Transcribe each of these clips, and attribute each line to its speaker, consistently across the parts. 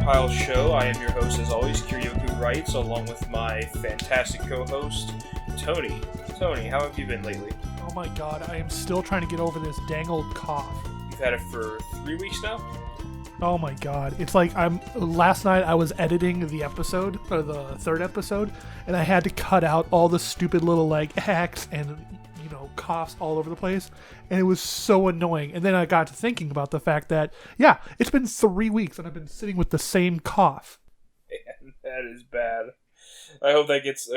Speaker 1: Pile Show. I am your host, as always, Kiryoku Writes, along with my fantastic co-host, Tony. Tony, how have you been lately?
Speaker 2: Oh my god, I am still trying to get over this dang old cough.
Speaker 1: You've had it for 3 weeks now?
Speaker 2: Oh my god. It's like last night I was editing the episode, or the third episode, and I had to cut out all the stupid little hacks and coughs all over the place, and it was so annoying. And then I got to thinking about the fact that it's been 3 weeks and I've been sitting with the same cough.
Speaker 1: Man, that is bad. I hope that gets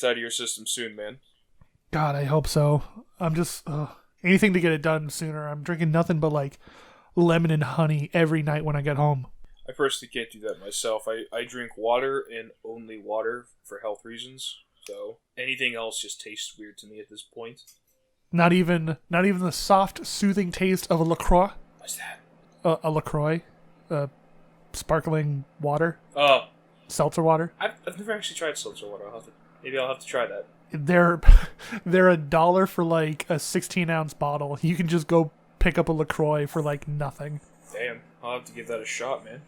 Speaker 1: out of your system soon, man.
Speaker 2: God, I hope so. I'm just anything to get it done sooner. I'm drinking nothing but lemon and honey every night when I get home.
Speaker 1: I personally can't do that myself. I drink water and only water for health reasons. So anything else just tastes weird to me at this point.
Speaker 2: Not even the soft, soothing taste of a LaCroix.
Speaker 1: What's that?
Speaker 2: A LaCroix, sparkling water.
Speaker 1: Oh,
Speaker 2: seltzer water.
Speaker 1: I've never actually tried seltzer water. Maybe I'll have to try that.
Speaker 2: They're $1 for a 16-ounce bottle. You can just go pick up a LaCroix for nothing.
Speaker 1: Damn, I'll have to give that a shot, man.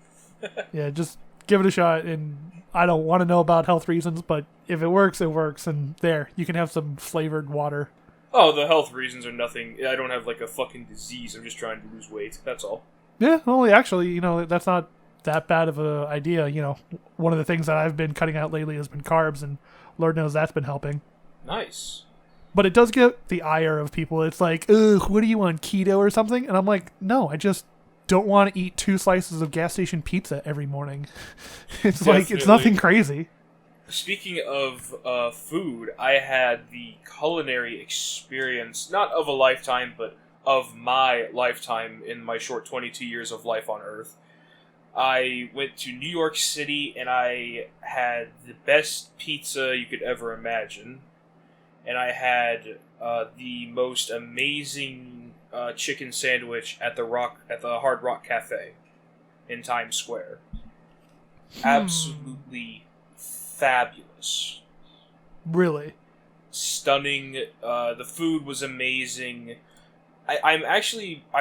Speaker 2: Yeah, just give it a shot. And I don't want to know about health reasons, but if it works, it works. And there, you can have some flavored water.
Speaker 1: Oh, the health reasons are nothing. I don't have a fucking disease. I'm just trying to lose weight. That's all.
Speaker 2: Yeah, well, actually, that's not that bad of an idea. One of the things that I've been cutting out lately has been carbs, and Lord knows that's been helping.
Speaker 1: Nice.
Speaker 2: But it does get the ire of people. It's like, ugh, what are you on, keto or something? And I'm like, no, I just don't want to eat 2 slices of gas station pizza every morning. It's
Speaker 1: Definitely.
Speaker 2: it's nothing crazy.
Speaker 1: Speaking of food, I had the culinary experience, not of a lifetime, but of my lifetime in my short 22 years of life on Earth. I went to New York City, and I had the best pizza you could ever imagine. And I had the most amazing chicken sandwich at the Hard Rock Cafe in Times Square. Absolutely fabulous.
Speaker 2: Really?
Speaker 1: Stunning. The food was amazing. I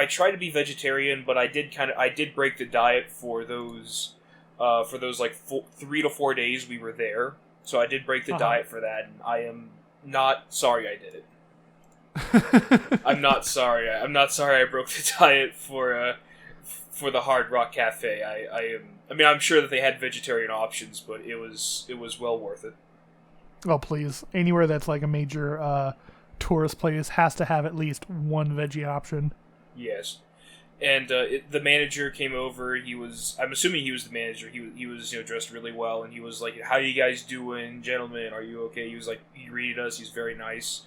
Speaker 1: try to be vegetarian, but I did break the diet for those 3 to 4 days we were there. So I did break the diet for that, and I am not sorry I did it. I'm not sorry. I'm not sorry I broke the diet for the Hard Rock Cafe. I'm sure that they had vegetarian options, but it was well worth it.
Speaker 2: Oh, please. Anywhere that's a major tourist place has to have at least one veggie option.
Speaker 1: Yes. And the manager came over. I'm assuming he was the manager. He was dressed really well, and he was like, "How you guys doing, gentlemen? Are you okay?" He was like, he greeted us. He's very nice,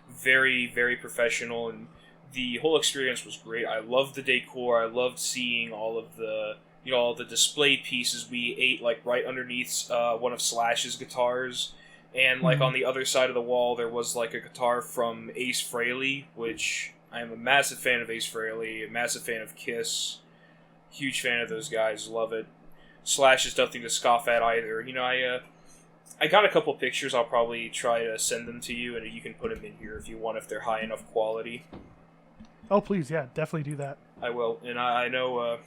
Speaker 1: very, very professional, and the whole experience was great. I loved the decor. I loved seeing all of the all the display pieces. We ate right underneath one of Slash's guitars, and on the other side of the wall there was a guitar from Ace Frehley, which I am a massive fan of Ace Frehley, a massive fan of Kiss, huge fan of those guys, love it. Slash is nothing to scoff at either. I got a couple pictures. I'll probably try to send them to you, and you can put them in here if you want, if they're high enough quality.
Speaker 2: Oh, please, yeah, definitely do that.
Speaker 1: I will, and I know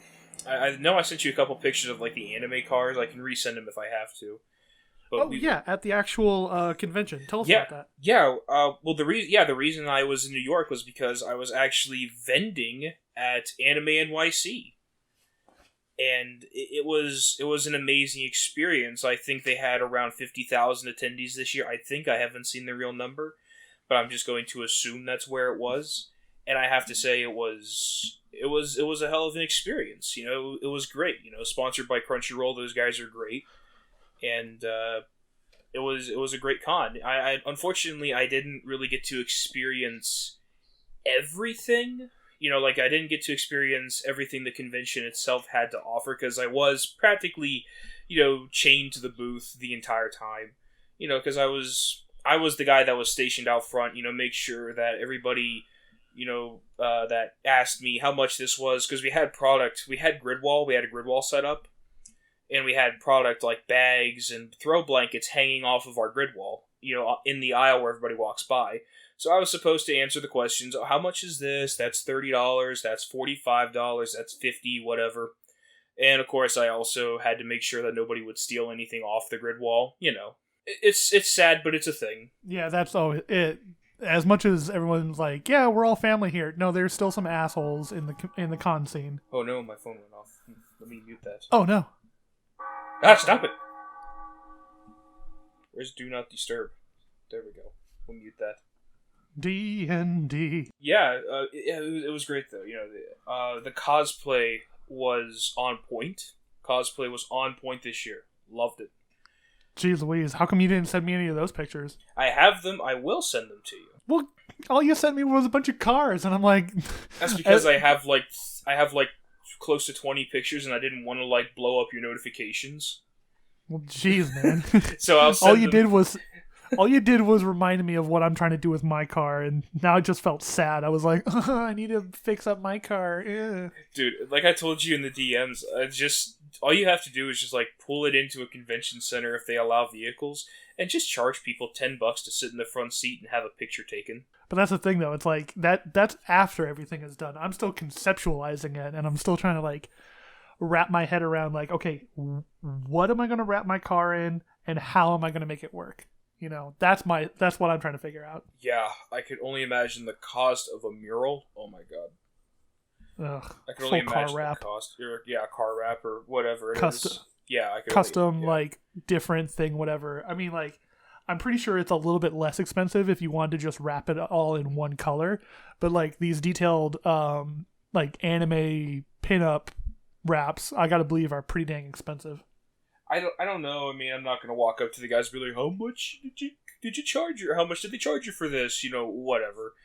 Speaker 1: I know I sent you a couple pictures of the anime cars. I can resend them if I have to. But
Speaker 2: at the actual convention. Tell us about that.
Speaker 1: Yeah. Well, the reason I was in New York was because I was actually vending at Anime NYC, and it was an amazing experience. I think they had around 50,000 attendees this year. I haven't seen the real number, but I'm just going to assume that's where it was. And I have to say, it was a hell of an experience. It was great. Sponsored by Crunchyroll. Those guys are great. And it was a great con. I unfortunately I didn't really get to experience everything. I didn't get to experience everything the convention itself had to offer, because I was practically, chained to the booth the entire time. Because I was the guy that was stationed out front. Make sure that everybody, that asked me how much this was, because we had product. We had Gridwall. We had a Gridwall set up. And we had product like bags and throw blankets hanging off of our grid wall, in the aisle where everybody walks by. So I was supposed to answer the questions, how much is this? That's $30, that's $45, that's $50, whatever. And of course, I also had to make sure that nobody would steal anything off the grid wall. It's sad, but it's a thing.
Speaker 2: Yeah, that's always it. As much as everyone's like, yeah, we're all family here. No, there's still some assholes in the con scene.
Speaker 1: Oh no, my phone went off. Let me mute that.
Speaker 2: Oh no!
Speaker 1: Stop it! Where's Do Not Disturb? There we go. We'll mute that.
Speaker 2: D&D.
Speaker 1: Yeah, it was great though. The cosplay was on point. Cosplay was on point this year. Loved it.
Speaker 2: Jeez Louise, how come you didn't send me any of those pictures?
Speaker 1: I have them. I will send them to you.
Speaker 2: Well, all you sent me was a bunch of cars, and I'm like...
Speaker 1: That's because I have close to 20 pictures, and I didn't want to blow up your notifications.
Speaker 2: Well, jeez, man.
Speaker 1: So I'll send
Speaker 2: all you did was remind me of what I'm trying to do with my car, and now I just felt sad. I was like, I need to fix up my car. Yeah.
Speaker 1: Dude, like I told you in the DMs, all you have to do is just pull it into a convention center if they allow vehicles, and just charge people $10 to sit in the front seat and have a picture taken.
Speaker 2: But that's the thing, though. It's like that's after everything is done. I'm still conceptualizing it, and I'm still trying to wrap my head around okay, what am I going to wrap my car in, and how am I going to make it work? That's what I'm trying to figure out.
Speaker 1: Yeah, I could only imagine the cost of a mural. Oh my god.
Speaker 2: Ugh,
Speaker 1: I can only imagine
Speaker 2: car wrap.
Speaker 1: the cost. Car wrap or whatever it is. Yeah, I could
Speaker 2: custom different thing, whatever. I mean, I'm pretty sure it's a little bit less expensive if you wanted to just wrap it all in one color. But these detailed anime pinup wraps, I gotta believe are pretty dang expensive.
Speaker 1: I don't know. I mean, I'm not gonna walk up to the guys and be like, how much did you charge you? Or how much did they charge you for this? Whatever.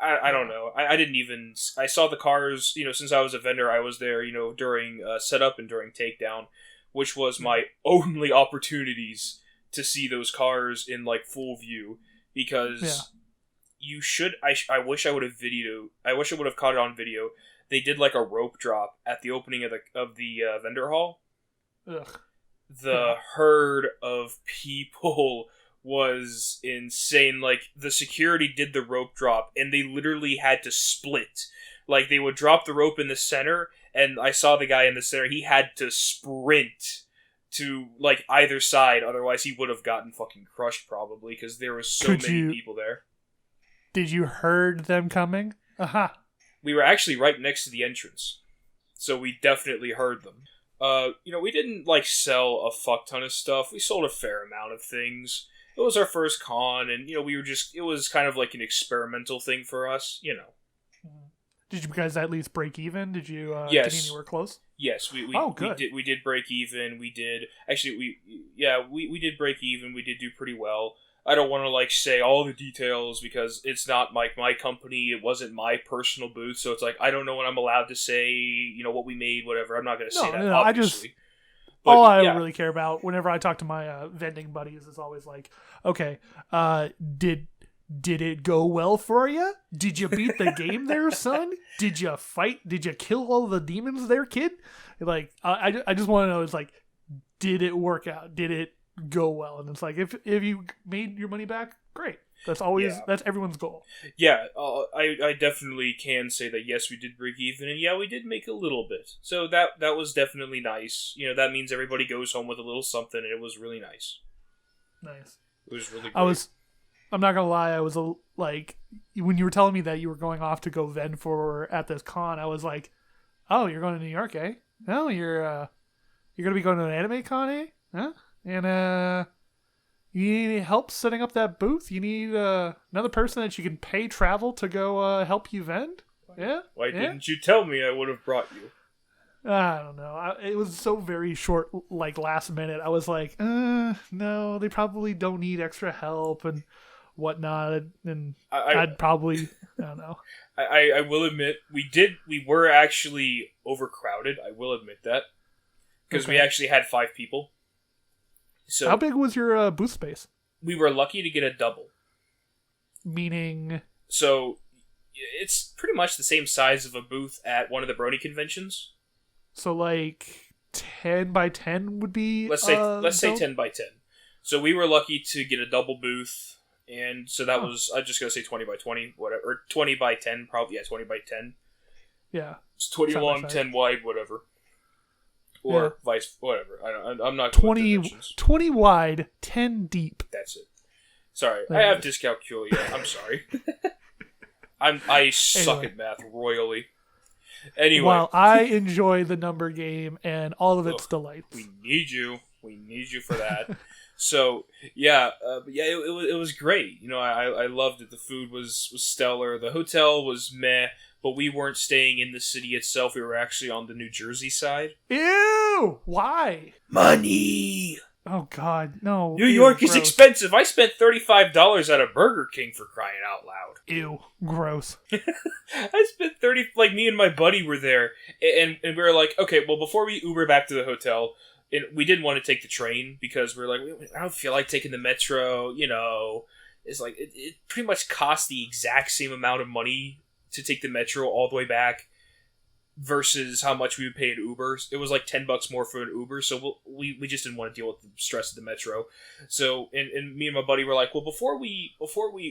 Speaker 1: I don't know. I saw the cars, since I was a vendor, I was there, during setup and during takedown, which was my only opportunities to see those cars in full view, because I wish I would have caught it on video. They did a rope drop at the opening of the vendor hall.
Speaker 2: Ugh.
Speaker 1: The herd of people was insane. The security did the rope drop, and they literally had to split. They would drop the rope in the center, and I saw the guy in the center, he had to sprint to, either side, otherwise he would have gotten fucking crushed, probably, because there was so many people there.
Speaker 2: Did you heard them coming? Aha.
Speaker 1: We were actually right next to the entrance, so we definitely heard them. We didn't, sell a fuck ton of stuff. We sold a fair amount of things. It was our first con, and, it was kind of an experimental thing for us,
Speaker 2: Did you guys at least break even? Did you
Speaker 1: yes.
Speaker 2: get anywhere close?
Speaker 1: Yes,
Speaker 2: good.
Speaker 1: We did break even. We did, actually, we did break even. We did do pretty well. I don't want to say all the details because it's not my company. It wasn't my personal booth, so it's I don't know what I'm allowed to say. What we made, whatever. I'm not going to say that. No, obviously.
Speaker 2: All I really care about whenever I talk to my vending buddies is always okay, did it go well for you? Did you beat the game there, son? Did you fight? Did you kill all the demons there, kid? I just want to know. It's did it work out? Did it go well? And it's if you made your money back, great. That's everyone's goal.
Speaker 1: Yeah, I definitely can say that yes, we did break even, and yeah, we did make a little bit. So that was definitely nice. That means everybody goes home with a little something, and it was really nice.
Speaker 2: Nice.
Speaker 1: It was really great.
Speaker 2: I'm not gonna lie, I was when you were telling me that you were going off to go vend for at this con, I was oh, you're going to New York, eh? No, you're gonna be going to an anime con, eh? Huh? And you need help setting up that booth? You need another person that you can pay travel to go help you vend? Yeah?
Speaker 1: Why didn't you tell me? I would have brought you.
Speaker 2: I don't know. It was so very short, last minute. I was no, they probably don't need extra help and whatnot. And I'd probably, I don't know.
Speaker 1: I will admit, we were actually overcrowded. I will admit that. Because we actually had 5 people. So
Speaker 2: how big was your booth space?
Speaker 1: We were lucky to get a double.
Speaker 2: Meaning?
Speaker 1: So, it's pretty much the same size of a booth at one of the Brony conventions.
Speaker 2: So 10 by 10 would be.
Speaker 1: Let's say 10 by 10. So we were lucky to get a double booth, and so that was, I'm just gonna say 20 by 20, whatever, or 20 by 10, probably. Yeah, 20 by 10.
Speaker 2: Yeah,
Speaker 1: it's 20 long, 10 wide, whatever. or vice whatever. I'm not
Speaker 2: 20 wide, 10 deep.
Speaker 1: That's it. Sorry, I have dyscalculia. I'm sorry. I suck at math royally. Anyway,
Speaker 2: while I enjoy the number game and all of its delights,
Speaker 1: we need you. We need you for that. So it was great. You know, I loved it. The food was stellar. The hotel was meh, but we weren't staying in the city itself. We were actually on the New Jersey side.
Speaker 2: Ew! Why?
Speaker 1: Money.
Speaker 2: Oh God, no!
Speaker 1: New York is expensive. I spent $35 at a Burger King, for crying out loud.
Speaker 2: Ew, gross.
Speaker 1: I spent me and my buddy were there, and we were like, okay, well, before we Uber back to the hotel. And we didn't want to take the train because we're like, I don't feel like taking the metro, you know. It's like, it pretty much costs the exact same amount of money to take the metro all the way back versus how much we would pay at Uber. It was like $10 more for an Uber, so we just didn't want to deal with the stress of the metro. So, and me and my buddy were like, well, before we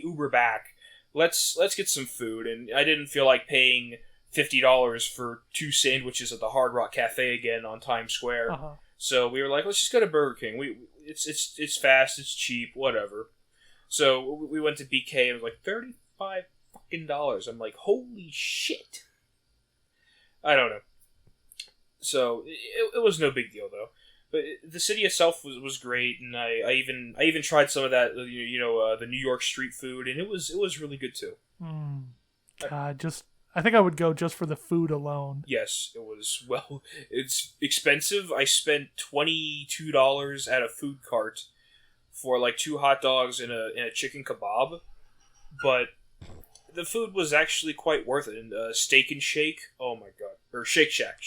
Speaker 1: Uber back, let's get some food. And I didn't feel like paying $50 for 2 sandwiches at the Hard Rock Cafe again on Times Square.
Speaker 2: Uh-huh.
Speaker 1: So we were like, let's just go to Burger King. It's fast, it's cheap, whatever. So we went to BK and it was like $35 fucking. I'm like, holy shit. I don't know. So it was no big deal though. But the city itself was great, and I even tried some of that the New York street food, and it was really good too.
Speaker 2: God, I think I would go just for the food alone.
Speaker 1: Yes, it was. Well, it's expensive. I spent $22 at a food cart for like 2 hot dogs and a chicken kebab, but the food was actually quite worth it. And Steak and Shake, oh my god, or Shake Shack,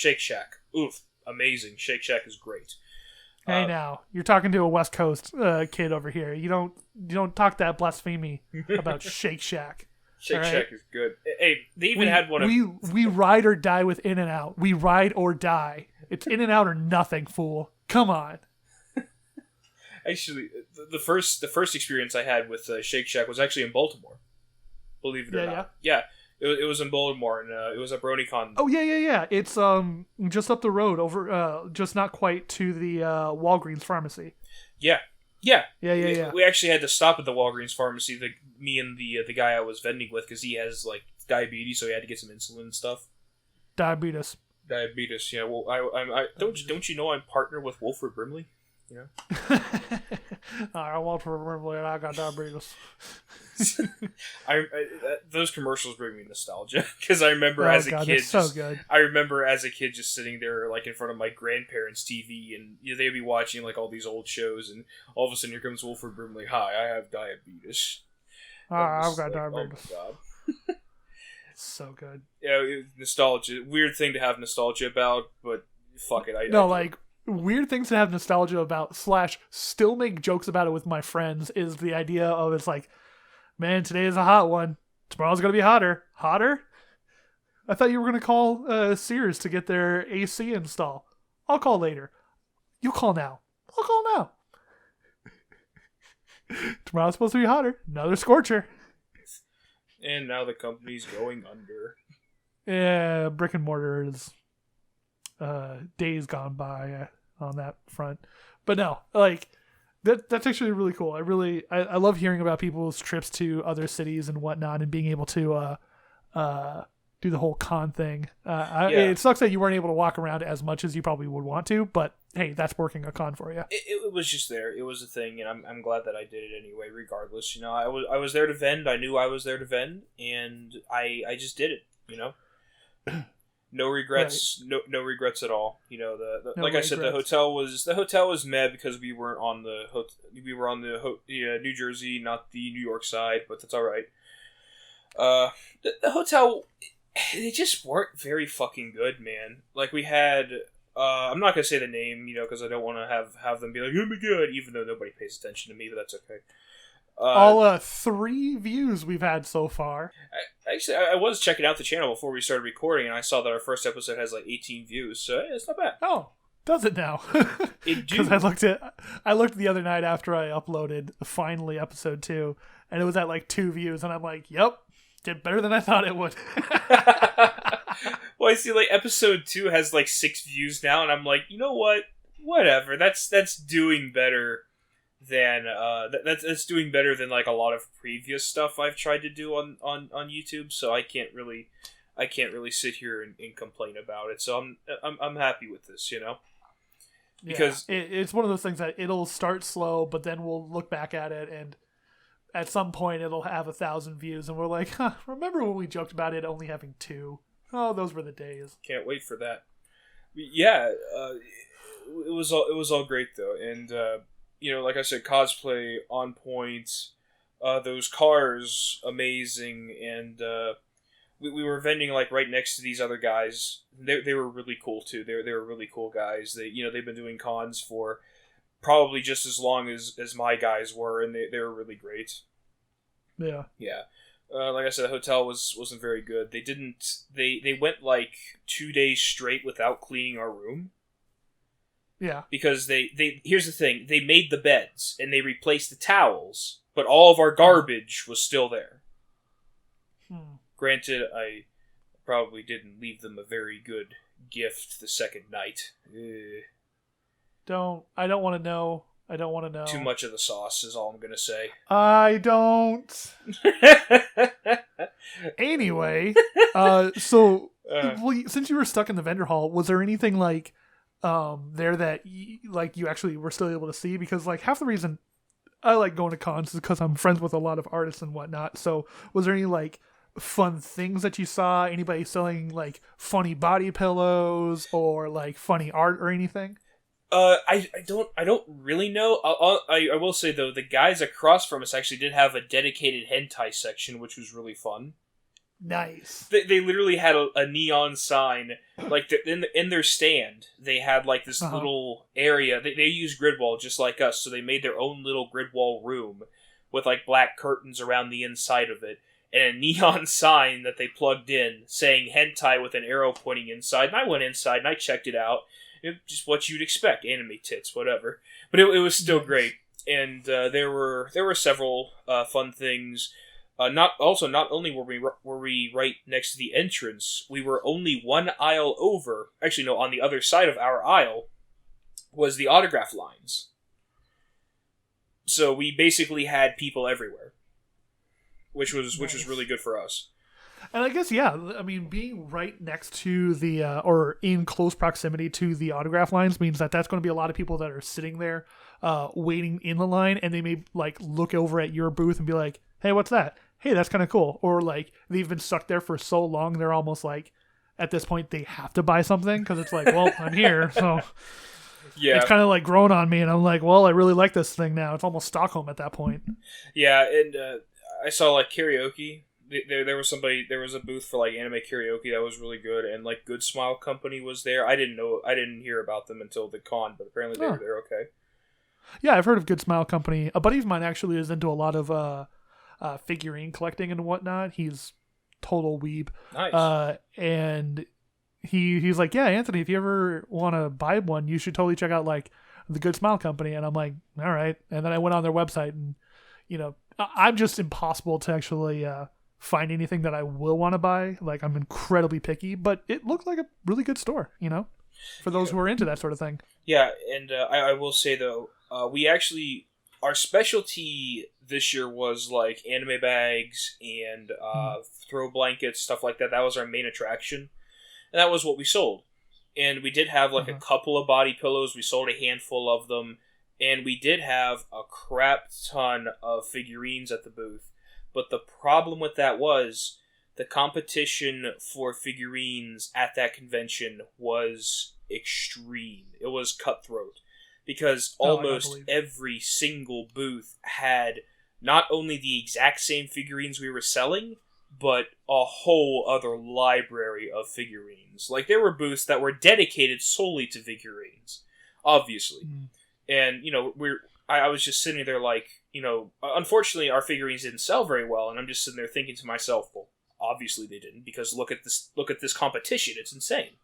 Speaker 1: oof, amazing. Shake Shack is great.
Speaker 2: Hey, now you're talking to a West Coast kid over here. You don't talk that blasphemy about Shake Shack.
Speaker 1: Shake Shack is good. Hey, they even had one of...
Speaker 2: We ride or die with In-N-Out. We ride or die. It's In-N-Out or nothing, fool. Come on.
Speaker 1: Actually, the first experience I had with Shake Shack was actually in Baltimore. Believe it or not. Yeah. It was in Baltimore, and it was at BronyCon.
Speaker 2: Oh, yeah. It's just up the road, over just not quite to the Walgreens pharmacy.
Speaker 1: Yeah.
Speaker 2: Yeah.
Speaker 1: We actually had to stop at the Walgreens pharmacy, me and the guy I was vending with, because he has like diabetes, so he had to get some insulin and stuff.
Speaker 2: Diabetes.
Speaker 1: Yeah. Well, I don't you know I'm partnered with Wolford Brimley? You know.
Speaker 2: I want to remember that I got diabetes.
Speaker 1: Those commercials bring me nostalgia because I remember as a kid,
Speaker 2: so good.
Speaker 1: I remember as a kid just sitting there like in front of my grandparents' TV, and they'd be watching like all these old shows, and all of a sudden here comes Wolford Brimley. Hi, I have diabetes.
Speaker 2: I've got diabetes.
Speaker 1: Oh my god,
Speaker 2: so good.
Speaker 1: Yeah, nostalgia. Weird thing to have nostalgia about, but fuck it.
Speaker 2: Weird things to have nostalgia about / still make jokes about it with my friends is the idea of it's like, man, today is a hot one. Tomorrow's going to be hotter. Hotter? I thought you were going to call Sears to get their AC install. I'll call later. You call now. I'll call now. Tomorrow's supposed to be hotter. Another scorcher.
Speaker 1: And now the company's going under.
Speaker 2: Yeah, brick and mortar is... days gone by on that front, but no, like that's actually really cool. I love hearing about people's trips to other cities and whatnot, and being able to do the whole con thing. It sucks that you weren't able to walk around as much as you probably would want to, but hey, that's working a con for you.
Speaker 1: It was just there. It was a thing, and I'm glad that I did it anyway. Regardless, I was there to vend. I knew I was there to vend, and I just did it. No regrets, right. No regrets at all. Like I said, the hotel was meh because we weren't on the New Jersey, not the New York side, but that's all right. The hotel, they just weren't very fucking good, man. Like we had, I'm not gonna say the name, because I don't want to have them be like, oh my god, even though nobody pays attention to me, but that's okay.
Speaker 2: All 3 views we've had so far.
Speaker 1: I was checking out the channel before we started recording, and I saw that our first episode has like 18 views, so it's not bad.
Speaker 2: Oh, does it now?
Speaker 1: It do.
Speaker 2: Because I looked the other night after I uploaded finally episode 2, and it was at like 2 views, and I'm like, yep, did better than I thought it would.
Speaker 1: Well, I see like episode 2 has like 6 views now, and I'm like, you know what? Whatever. That's doing better than that's doing better than like a lot of previous stuff I've tried to do on YouTube. So I can't really sit here and complain about it. So I'm happy with this, you know. Because
Speaker 2: it's one of those things that it'll start slow, but then we'll look back at it, and at some point it'll have 1,000 views, and we're like, remember when we joked about it only having 2? Oh, those were the days.
Speaker 1: Can't wait for that. Yeah, it was all great though, and you know, like I said, cosplay on point. Those cars amazing, and we were vending like right next to these other guys. They were really cool too. They were really cool guys. They've been doing cons for probably just as long as my guys were, and they were really great.
Speaker 2: Yeah.
Speaker 1: Yeah. Like I said, the hotel wasn't very good. They went like 2 days straight without cleaning our room.
Speaker 2: Yeah.
Speaker 1: Because here's the thing, they made the beds and they replaced the towels, but all of our garbage was still there. Granted, I probably didn't leave them a very good gift the second night.
Speaker 2: I don't want to know.
Speaker 1: Too much of the sauce is all I'm gonna say.
Speaker 2: I don't. Anyway, so since you were stuck in the vendor hall, was there anything like there that you actually were still able to see? Because like half the reason I like going to cons is because I'm friends with a lot of artists and whatnot. So was there any like fun things that you saw? Anybody selling like funny body pillows or like funny art or anything?
Speaker 1: I don't really know. I will say though, the guys across from us actually did have a dedicated hentai section, which was really fun.
Speaker 2: Nice.
Speaker 1: They literally had a neon sign, like in their stand. They had like this little area. They use grid wall just like us, so they made their own little grid wall room with like black curtains around the inside of it, and a neon sign that they plugged in saying hentai with an arrow pointing inside. And I went inside and I checked it out. Just what you'd expect, anime tits, whatever. But it was still great, and there were several fun things. Not only were we right next to the entrance, we were only one aisle over. Actually, no, on the other side of our aisle was the autograph lines. So we basically had people everywhere, which was really good for us.
Speaker 2: And I guess, yeah, I mean, being right next to the, or in close proximity to the autograph lines means that that's going to be a lot of people that are sitting there waiting in the line, and they may, like, look over at your booth and be like, hey, what's that? Hey, that's kind of cool. Or, like, they've been stuck there for so long, they're almost like, at this point, they have to buy something, because it's like, well, I'm here, so... Yeah. It's kind of, like, grown on me, and I'm like, well, I really like this thing now. It's almost Stockholm at that point.
Speaker 1: Yeah, and I saw, like, karaoke. There was a booth for like anime karaoke that was really good, and like Good Smile Company was there. I didn't hear about them until the con, but apparently they're okay.
Speaker 2: Yeah, I've heard of Good Smile Company. A buddy of mine actually is into a lot of figurine collecting and whatnot. He's total weeb.
Speaker 1: Nice.
Speaker 2: And he's like, yeah, Anthony, if you ever want to buy one, you should totally check out like the Good Smile Company. And I'm like, all right. And then I went on their website, and I'm just impossible to actually find anything that I will want to buy. Like, I'm incredibly picky, but it looked like a really good store, for those who are into that sort of thing.
Speaker 1: Yeah, and I will say, though, we actually, our specialty this year was, like, anime bags and throw blankets, stuff like that. That was our main attraction, and that was what we sold. And we did have, like, a couple of body pillows. We sold a handful of them, and we did have a crap ton of figurines at the booth. But the problem with that was the competition for figurines at that convention was extreme. It was cutthroat. Because almost every single booth had not only the exact same figurines we were selling, but a whole other library of figurines. Like, there were booths that were dedicated solely to figurines, obviously. And, I was just sitting there like, unfortunately our figurines didn't sell very well, and I'm just sitting there thinking to myself, well, obviously they didn't, because look at this competition, it's insane.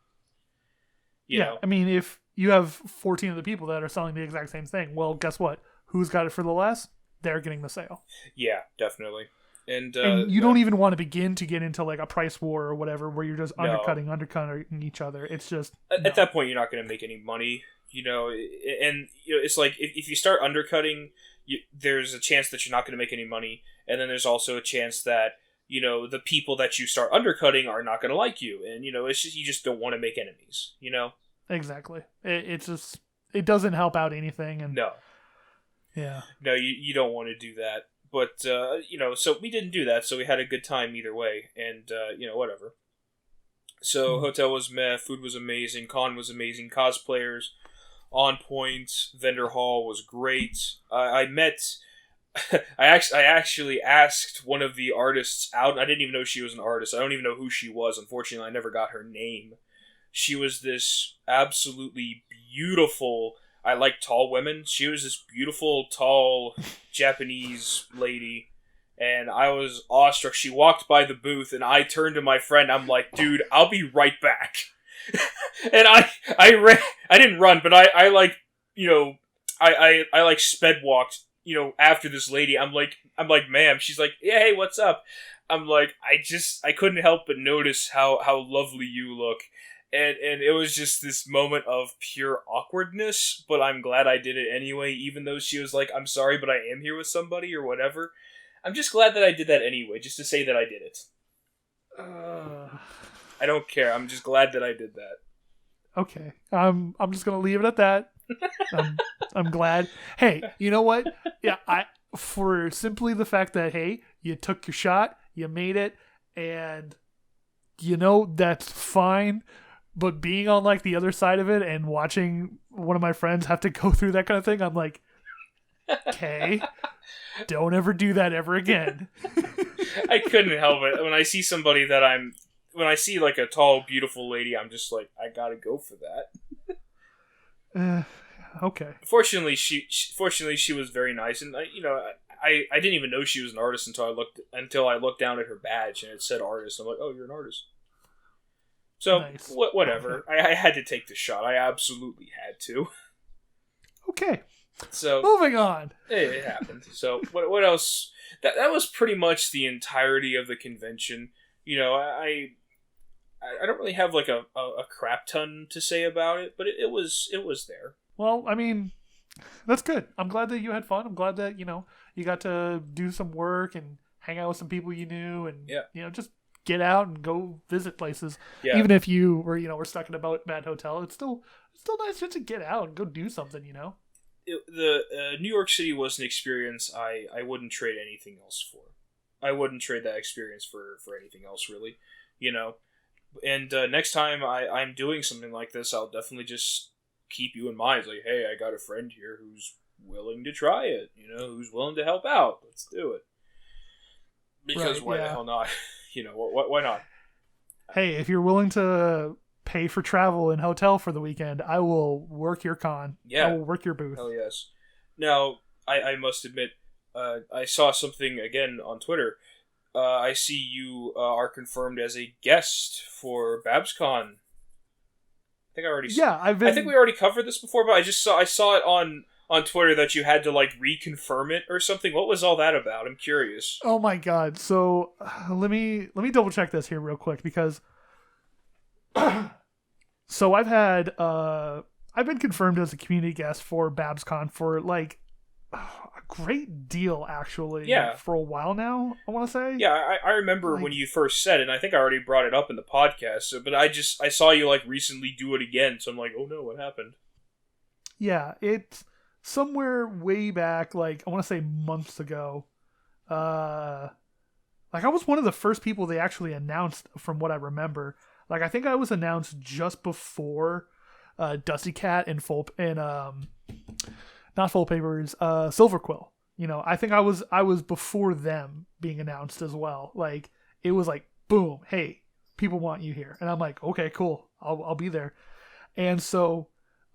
Speaker 1: You know?
Speaker 2: I mean, if you have 14 of the people that are selling the exact same thing, well, guess what? Who's got it for the less? They're getting the sale.
Speaker 1: Yeah, definitely. And
Speaker 2: you don't even want to begin to get into like a price war or whatever, where you're just
Speaker 1: No.
Speaker 2: undercutting each other. It's just
Speaker 1: at that point, you're not going to make any money, and it's like if you start undercutting, there's a chance that you're not going to make any money, and then there's also a chance that the people that you start undercutting are not going to like you, and it's just you just don't want to make enemies,
Speaker 2: Exactly. It's just it doesn't help out anything, and
Speaker 1: no,
Speaker 2: yeah,
Speaker 1: no, you don't want to do that. But so we didn't do that, so we had a good time either way, and whatever. So hotel was meh, food was amazing, con was amazing, cosplayers on point, vendor hall was great. I met. I actually asked one of the artists out. I didn't even know she was an artist. I don't even know who she was. Unfortunately, I never got her name. She was this absolutely beautiful. I like tall women. She was this beautiful, tall Japanese lady, and I was awestruck. She walked by the booth, and I turned to my friend. I'm like, "Dude, I'll be right back." And I ran. I didn't run, but I like I like sped walked after this lady. I'm like, "Ma'am." She's like, "Yeah, hey, what's up?" I'm like, I couldn't help but notice how lovely you look. And it was just this moment of pure awkwardness, but I'm glad I did it anyway, even though she was like, "I'm sorry, but I am here with somebody," or whatever. I'm just glad that I did that anyway, just to say that I did it. I don't care. I'm just glad that I did that.
Speaker 2: Okay. I'm just gonna leave it at that. I'm glad. Hey, you know what? Yeah, for simply the fact that, hey, you took your shot, you made it, and that's fine. But being on like the other side of it and watching one of my friends have to go through that kind of thing, I'm like, okay, don't ever do that ever again.
Speaker 1: I couldn't help it. When I see somebody when I see like a tall, beautiful lady, I'm just like, I gotta go for that.
Speaker 2: Okay.
Speaker 1: Fortunately, she was very nice, and I didn't even know she was an artist until I looked down at her badge and it said artist. I'm like, oh, you're an artist. So,
Speaker 2: nice.
Speaker 1: Whatever. I had to take the shot. I absolutely had to.
Speaker 2: Okay.
Speaker 1: So
Speaker 2: moving on.
Speaker 1: It happened. So what else? That was pretty much the entirety of the convention. I don't really have like a crap ton to say about it, but it was there.
Speaker 2: Well, I mean, that's good. I'm glad that you had fun. I'm glad that you got to do some work and hang out with some people you knew, and just get out and go visit places. Yeah. Even if you were stuck in a bad hotel, it's still nice just to get out and go do something.
Speaker 1: The New York City was an experience I wouldn't trade anything else for. I wouldn't trade that experience for anything else, really. And next time I'm doing something like this, I'll definitely just keep you in mind. It's like, hey, I got a friend here who's willing to try it. Who's willing to help out. Let's do it. Because why the hell not? Why not?
Speaker 2: Hey, if you're willing to pay for travel and hotel for the weekend, I will work your con. Yeah. I will work your booth.
Speaker 1: Hell yes. Now, I must admit, I saw something again on Twitter. I see you are confirmed as a guest for BabsCon. I think I already.
Speaker 2: Yeah,
Speaker 1: I think we already covered this before, but I saw it on Twitter that you had to like reconfirm it or something. What was all that about? I'm curious.
Speaker 2: Oh my god! So let me double check this here real quick because so I've been confirmed as a community guest for BabsCon for like a great deal actually.
Speaker 1: Yeah.
Speaker 2: For a while now, I want to say.
Speaker 1: Yeah, I remember when you first said it, and I think I already brought it up in the podcast. So, but I saw you like recently do it again, so I'm like, oh no, what happened?
Speaker 2: Yeah, it's somewhere way back, like I want to say months ago. Like I was one of the first people they actually announced, from what I remember. Like I think I was announced just before Dusty Cat and not Full Papers, Silver Quill. I think I was before them being announced as well. Like it was like boom, hey, people want you here, and I'm like, okay, cool, I'll be there. And so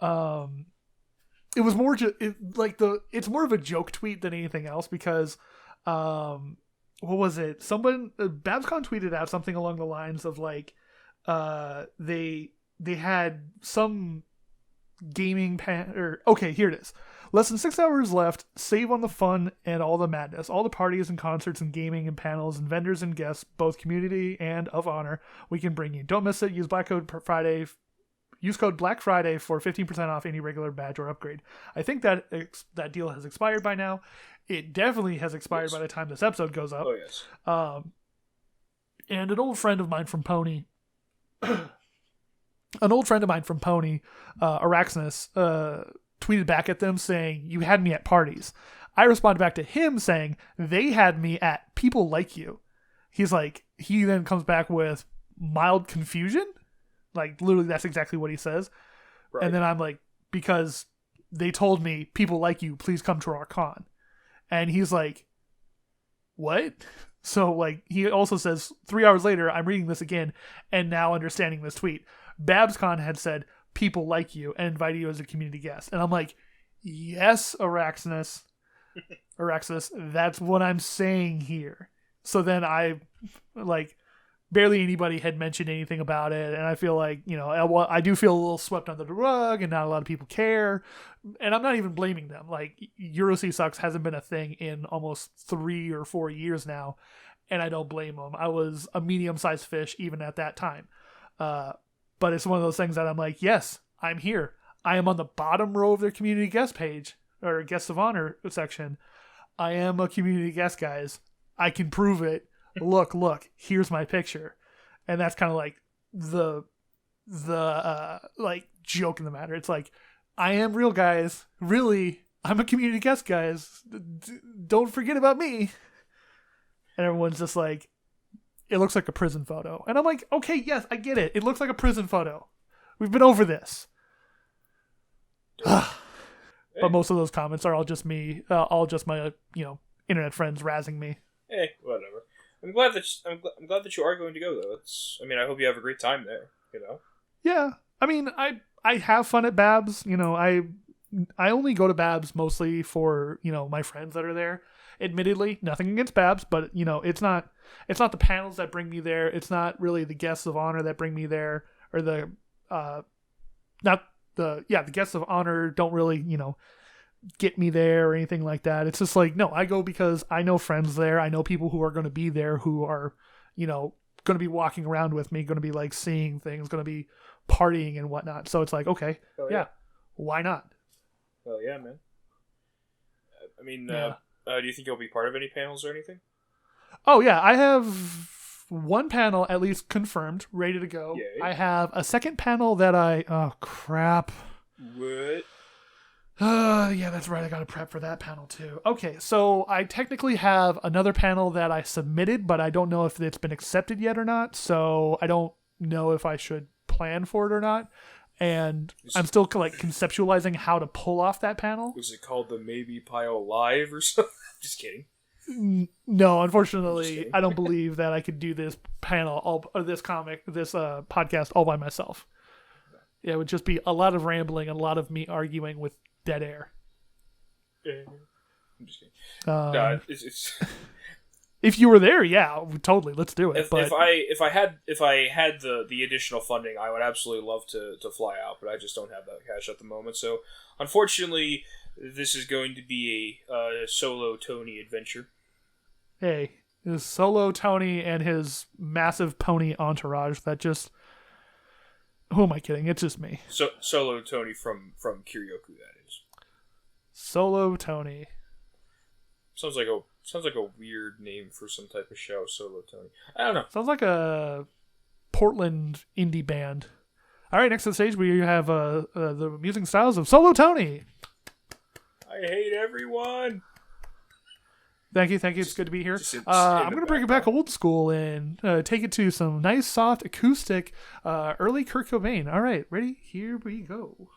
Speaker 2: it was more it's more of a joke tweet than anything else because what was it? Someone BabsCon tweeted out something along the lines of like they had some gaming okay, here it is. Less than 6 hours left. Save on the fun and all the madness. All the parties and concerts and gaming and panels and vendors and guests, both community and of honor, we can bring you. Don't miss it. Use Use code Black Friday for 15% off any regular badge or upgrade. I think that deal has expired by now. It definitely has expired by the time this episode goes up.
Speaker 1: Oh, yes.
Speaker 2: And an old friend of mine from Pony, Araxnus, tweeted back at them saying, "You had me at parties." I responded back to him saying, "They had me at people like you." He's like, he then comes back with mild confusion. Like, literally, that's exactly what he says. Right. And then I'm like, because they told me, people like you, please come to our con. And he's like, what? So, like, he also says, 3 hours later, I'm reading this again, and now understanding this tweet. BabsCon had said, people like you, and invited you as a community guest. And I'm like, yes, Araxnus, that's what I'm saying here. So then I, like, barely anybody had mentioned anything about it, and I feel like, I do feel a little swept under the rug, and not a lot of people care, and I'm not even blaming them. Like, EuroC Sucks hasn't been a thing in almost 3 or 4 years now, and I don't blame them. I was a medium-sized fish even at that time, but it's one of those things that I'm like, yes, I'm here. I am on the bottom row of their community guest page, or guest of honor section. I am a community guest, guys. I can prove it. Look, here's my picture. And that's kind of like the like joke in the matter. It's like, I am real, guys. Really, I'm a community guest, guys. Don't forget about me. And everyone's just like, it looks like a prison photo. And I'm like, okay, yes, I get it. It looks like a prison photo. We've been over this. But most of those comments are all just me, all just my, internet friends razzing me.
Speaker 1: Hey, whatever. I'm glad that you are going to go, though. I hope you have a great time there.
Speaker 2: Yeah, I mean, I have fun at Babs. I only go to Babs mostly for my friends that are there. Admittedly, nothing against Babs, but it's not the panels that bring me there. It's not really the guests of honor that bring me there, or the guests of honor don't really get me there or anything like that. It's just like, no, I go because I know friends there. I know people who are going to be there, who are, going to be walking around with me, going to be like seeing things, going to be partying and whatnot. So it's like, okay, yeah, why not?
Speaker 1: Well, yeah, man. I mean, do you think you'll be part of any panels or anything?
Speaker 2: Oh yeah, I have one panel at least confirmed, ready to go. Yay. I have a second panel that oh crap.
Speaker 1: What?
Speaker 2: Yeah, that's right. I got to prep for that panel too. Okay, so I technically have another panel that I submitted, but I don't know if it's been accepted yet or not. So I don't know if I should plan for it or not. And I'm still like conceptualizing how to pull off that panel.
Speaker 1: Was it called the Maybe Pile Live or something? Just kidding.
Speaker 2: No, unfortunately, I don't believe that I could do this panel, this podcast all by myself. Yeah, it would just be a lot of rambling and a lot of me arguing with dead air.
Speaker 1: I'm just kidding. It's
Speaker 2: if you were there, yeah, totally, let's do it.
Speaker 1: If I had the additional funding, I would absolutely love to fly out, but I just don't have that cash at the moment. So, unfortunately, this is going to be a solo Tony adventure.
Speaker 2: Hey, this solo Tony and his massive pony entourage that just... Who am I kidding? It's just me.
Speaker 1: Solo Tony from Kiryoku, that is.
Speaker 2: Solo Tony.
Speaker 1: Sounds like a weird name for some type of show, Solo Tony. I don't know.
Speaker 2: Sounds like a Portland indie band. All right, next to the stage we have the music styles of Solo Tony.
Speaker 1: I hate everyone.
Speaker 2: Thank you. It's good to be here. I'm going to bring it back old school and take it to some nice, soft, acoustic, early Kurt Cobain. All right, ready? Here we go.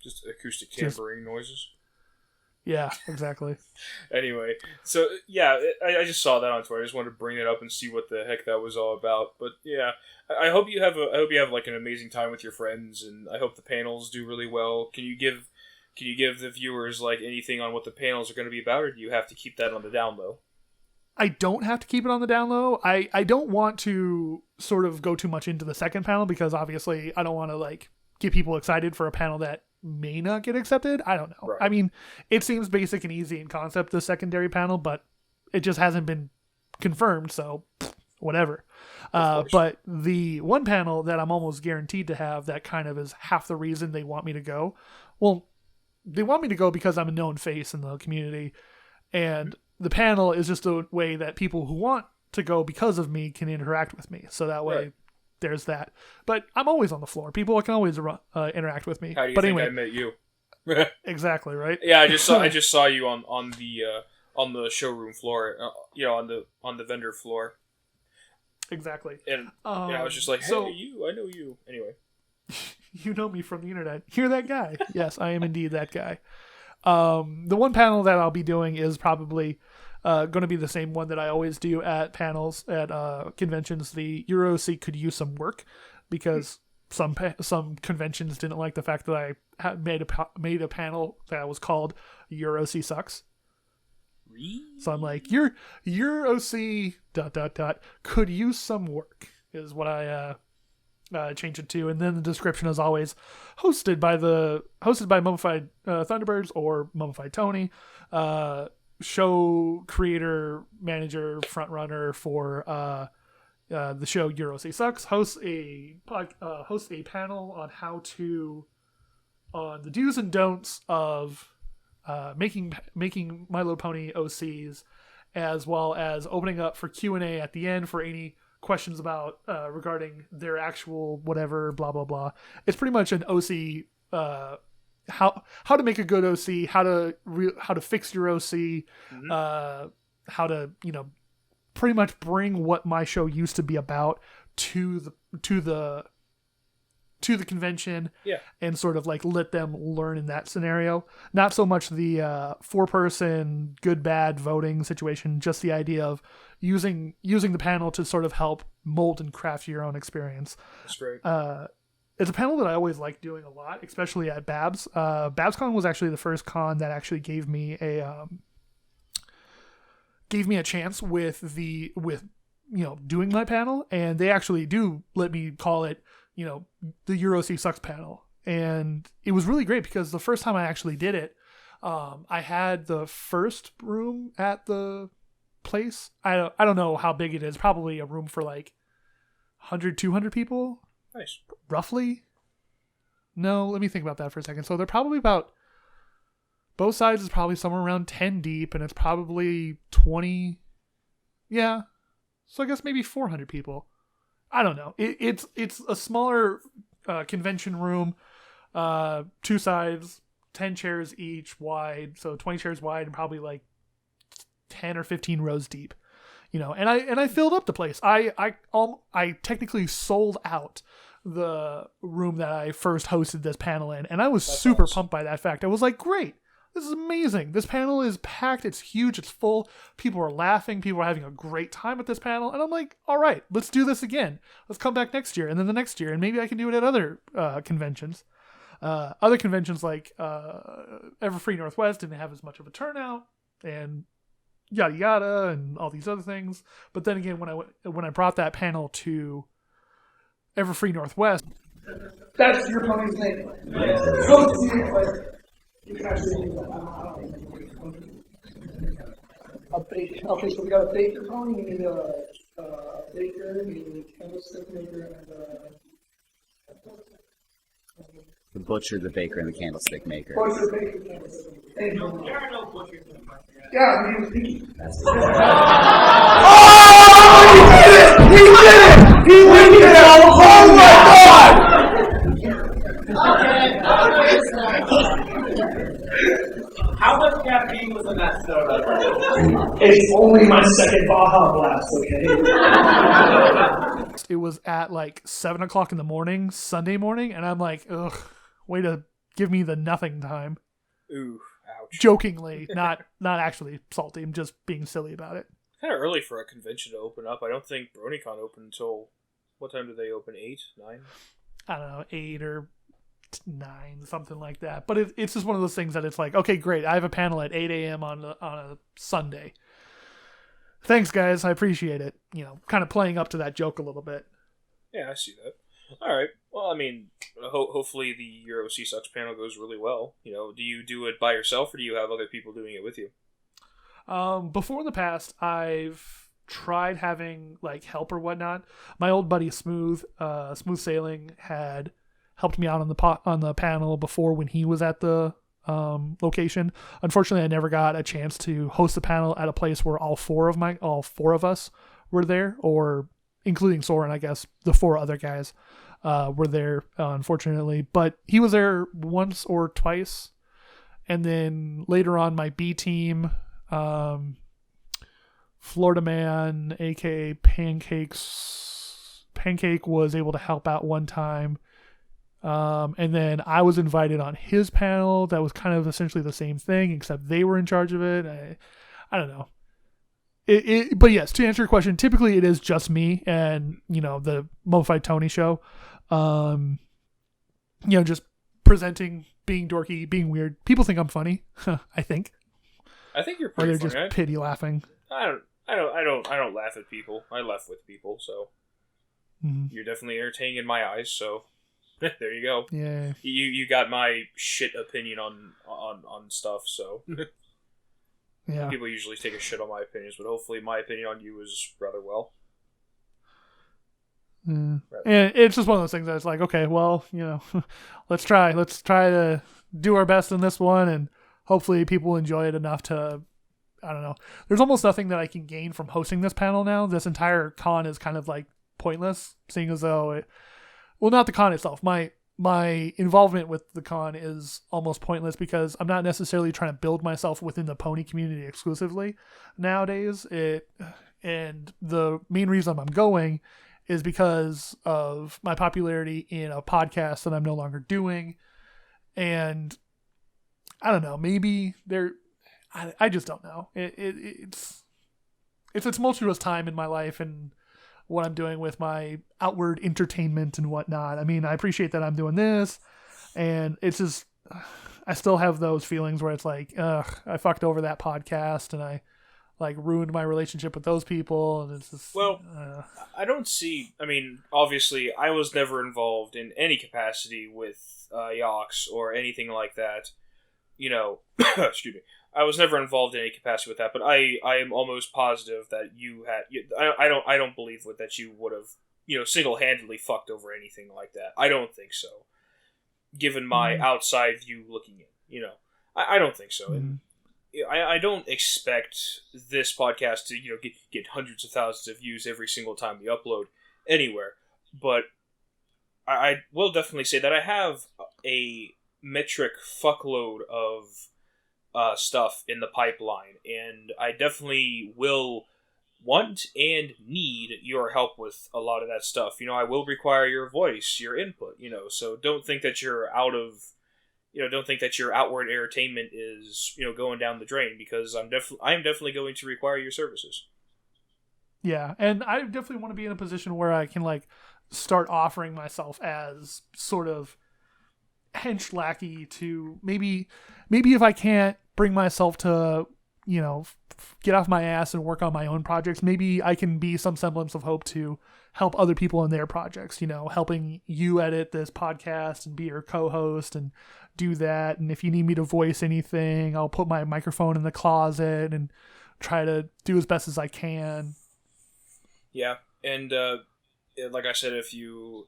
Speaker 1: Just acoustic tambourine noises.
Speaker 2: Yeah, exactly.
Speaker 1: Anyway, so yeah, I just saw that on Twitter. I just wanted to bring it up and see what the heck that was all about. But yeah, I hope you have like an amazing time with your friends, and I hope the panels do really well. Can you give the viewers like anything on what the panels are going to be about, or do you have to keep that on the down low?
Speaker 2: I don't have to keep it on the down low. I don't want to sort of go too much into the second panel because obviously I don't want to like get people excited for a panel that may not get accepted. I don't know.
Speaker 1: Right.
Speaker 2: I mean, it seems basic and easy in concept, the secondary panel, but it just hasn't been confirmed, so whatever. But the one panel that I'm almost guaranteed to have that kind of is half the reason they want me to go. Well, they want me to go because I'm a known face in the community, and the panel is just a way that people who want to go because of me can interact with me. So that way, there's that. But I'm always on the floor. People can always interact with me.
Speaker 1: How do you
Speaker 2: but
Speaker 1: think
Speaker 2: anyway,
Speaker 1: I met you?
Speaker 2: exactly, right?
Speaker 1: Yeah, I just saw you on the showroom floor, on the vendor floor.
Speaker 2: Exactly.
Speaker 1: And I was just like, hey, I know you. Anyway.
Speaker 2: You know me from the internet. You're that guy. Yes, I am indeed that guy. The one panel that I'll be doing is probably going to be the same one that I always do at panels, at conventions. The EuroC could use some work because some conventions didn't like the fact that I had made a panel that was called EuroC Sucks. So I'm like, your OC ... could use some work is what I change it to, and then the description is always hosted by Mummified Thunderbirds or Mummified Tony, show creator, manager, frontrunner for the show EuroC Sucks, hosts a panel on the do's and don'ts of making My Little Pony OCs, as well as opening up for Q&A at the end for any questions about regarding their actual whatever, blah blah blah. It's pretty much an OC, how to make a good OC, how to fix your OC, how to pretty much bring what my show used to be about to the convention, and sort of like let them learn in that scenario. Not so much the 4-person good bad voting situation, just the idea of using the panel to sort of help mold and craft your own experience.
Speaker 1: That's great.
Speaker 2: It's a panel that I always like doing a lot, especially at Babs. BabsCon was actually the first con that actually gave me a chance with doing my panel, and they actually do let me call it the EuroC Sucks panel. And it was really great because the first time I actually did it, I had the first room at the place. I don't know how big it is. Probably a room for like 100, 200 people.
Speaker 1: Nice.
Speaker 2: Roughly. No, let me think about that for a second. So they're probably about, both sides is probably somewhere around 10 deep, and it's probably 20. Yeah. So I guess maybe 400 people. I don't know. It's a smaller convention room, 2 sides, 10 chairs each wide, so 20 chairs wide and probably like 10 or 15 rows deep. And I filled up the place. I technically sold out the room that I first hosted this panel in, and I was super pumped by that fact. I was like, great. This is amazing. This panel is packed. It's huge. It's full. People are laughing. People are having a great time at this panel. And I'm like, all right, let's do this again. Let's come back next year and then the next year. And maybe I can do it at other conventions. Other conventions like Everfree Northwest didn't have as much of a turnout and yada yada and all these other things. But then again, when I brought that panel to Everfree Northwest,
Speaker 3: that's your pony's name. Go see it. You can actually do that. Okay, so we got a baker pony, we need a baker, we need a candlestick maker, and
Speaker 4: the butcher, the baker, and the candlestick maker.
Speaker 3: butcher, baker, candlestick maker. There are no butchers in my family. Yeah, he was thinking. Oh, he did it! He did it! Oh my God!
Speaker 5: How much caffeine was in that soda?
Speaker 3: It's only my second Baja Blast, okay?
Speaker 2: it was at like 7 o'clock in the morning, Sunday morning, and I'm like, ugh, way to give me the nothing time.
Speaker 1: Ooh, ouch.
Speaker 2: Jokingly, not actually salty. I'm just being silly about it.
Speaker 1: Kind of early for a convention to open up. I don't think BronyCon opened until, what time do they open? 8, 9?
Speaker 2: I don't know, 8 or 9, something like that. But it's just one of those things that it's like, okay, great. I have a panel at 8 a.m. on a Sunday. Thanks, guys. I appreciate it. Kind of playing up to that joke a little bit.
Speaker 1: Yeah, I see that. All right. Well, I mean, hopefully the Euro C Sucks panel goes really well. Do you do it by yourself, or do you have other people doing it with you?
Speaker 2: Before in the past, I've tried having like help or whatnot. My old buddy Smooth Sailing had helped me out on the panel before when he was at the location. Unfortunately, I never got a chance to host the panel at a place where all four of us were there, or including Soren, I guess the four other guys were there, unfortunately. But he was there once or twice, and then later on, my B team. Florida Man, aka Pancake, was able to help out one time. And then I was invited on his panel. That was kind of essentially the same thing, except they were in charge of it. I don't know. But yes, to answer your question, typically it is just me and, the Mummified Tony show. Just presenting, being dorky, being weird. People think I'm funny, I think.
Speaker 1: I think you're
Speaker 2: Or
Speaker 1: pretty
Speaker 2: they're
Speaker 1: funny.
Speaker 2: just pity laughing.
Speaker 1: I don't laugh at people. I laugh with people, so you're definitely entertaining in my eyes, so there you go.
Speaker 2: Yeah.
Speaker 1: You got my shit opinion on stuff, so
Speaker 2: Yeah.
Speaker 1: people usually take a shit on my opinions, but hopefully my opinion on you is rather well.
Speaker 2: And it's just one of those things that's like, okay, well, let's try to do our best in this one, and hopefully people enjoy it enough to, I don't know. There's almost nothing that I can gain from hosting this panel now. This entire con is kind of like pointless, seeing as though not the con itself. My involvement with the con is almost pointless because I'm not necessarily trying to build myself within the pony community exclusively nowadays. And the main reason I'm going is because of my popularity in a podcast that I'm no longer doing. And I don't know, maybe I just don't know. It's a tumultuous time in my life and what I'm doing with my outward entertainment and whatnot. I mean, I appreciate that I'm doing this, and it's just, I still have those feelings where it's like, I fucked over that podcast and I like ruined my relationship with those people, and it's just,
Speaker 1: I don't see, I mean, obviously I was never involved in any capacity with Yox or anything like that. Excuse me. I was never involved in any capacity with that, but I am almost positive that you had. I don't believe that you would have single-handedly fucked over anything like that. I don't think so. Given my outside view looking in, I don't think so. And I don't expect this podcast to get hundreds of thousands of views every single time we upload anywhere. But I will definitely say that I have a metric fuckload of stuff in the pipeline, and I definitely will want and need your help with a lot of that stuff. I will require your voice, your input, so don't think that you're don't think that your outward entertainment is, going down the drain, because I'm definitely going to require your services.
Speaker 2: Yeah, and I definitely want to be in a position where I can like start offering myself as sort of hench lackey to maybe if I can't bring myself to get off my ass and work on my own projects, maybe I can be some semblance of hope to help other people in their projects, helping you edit this podcast and be your co-host and do that. And if you need me to voice anything, I'll put my microphone in the closet and try to do as best as I can.
Speaker 1: Yeah, and like I said, if you're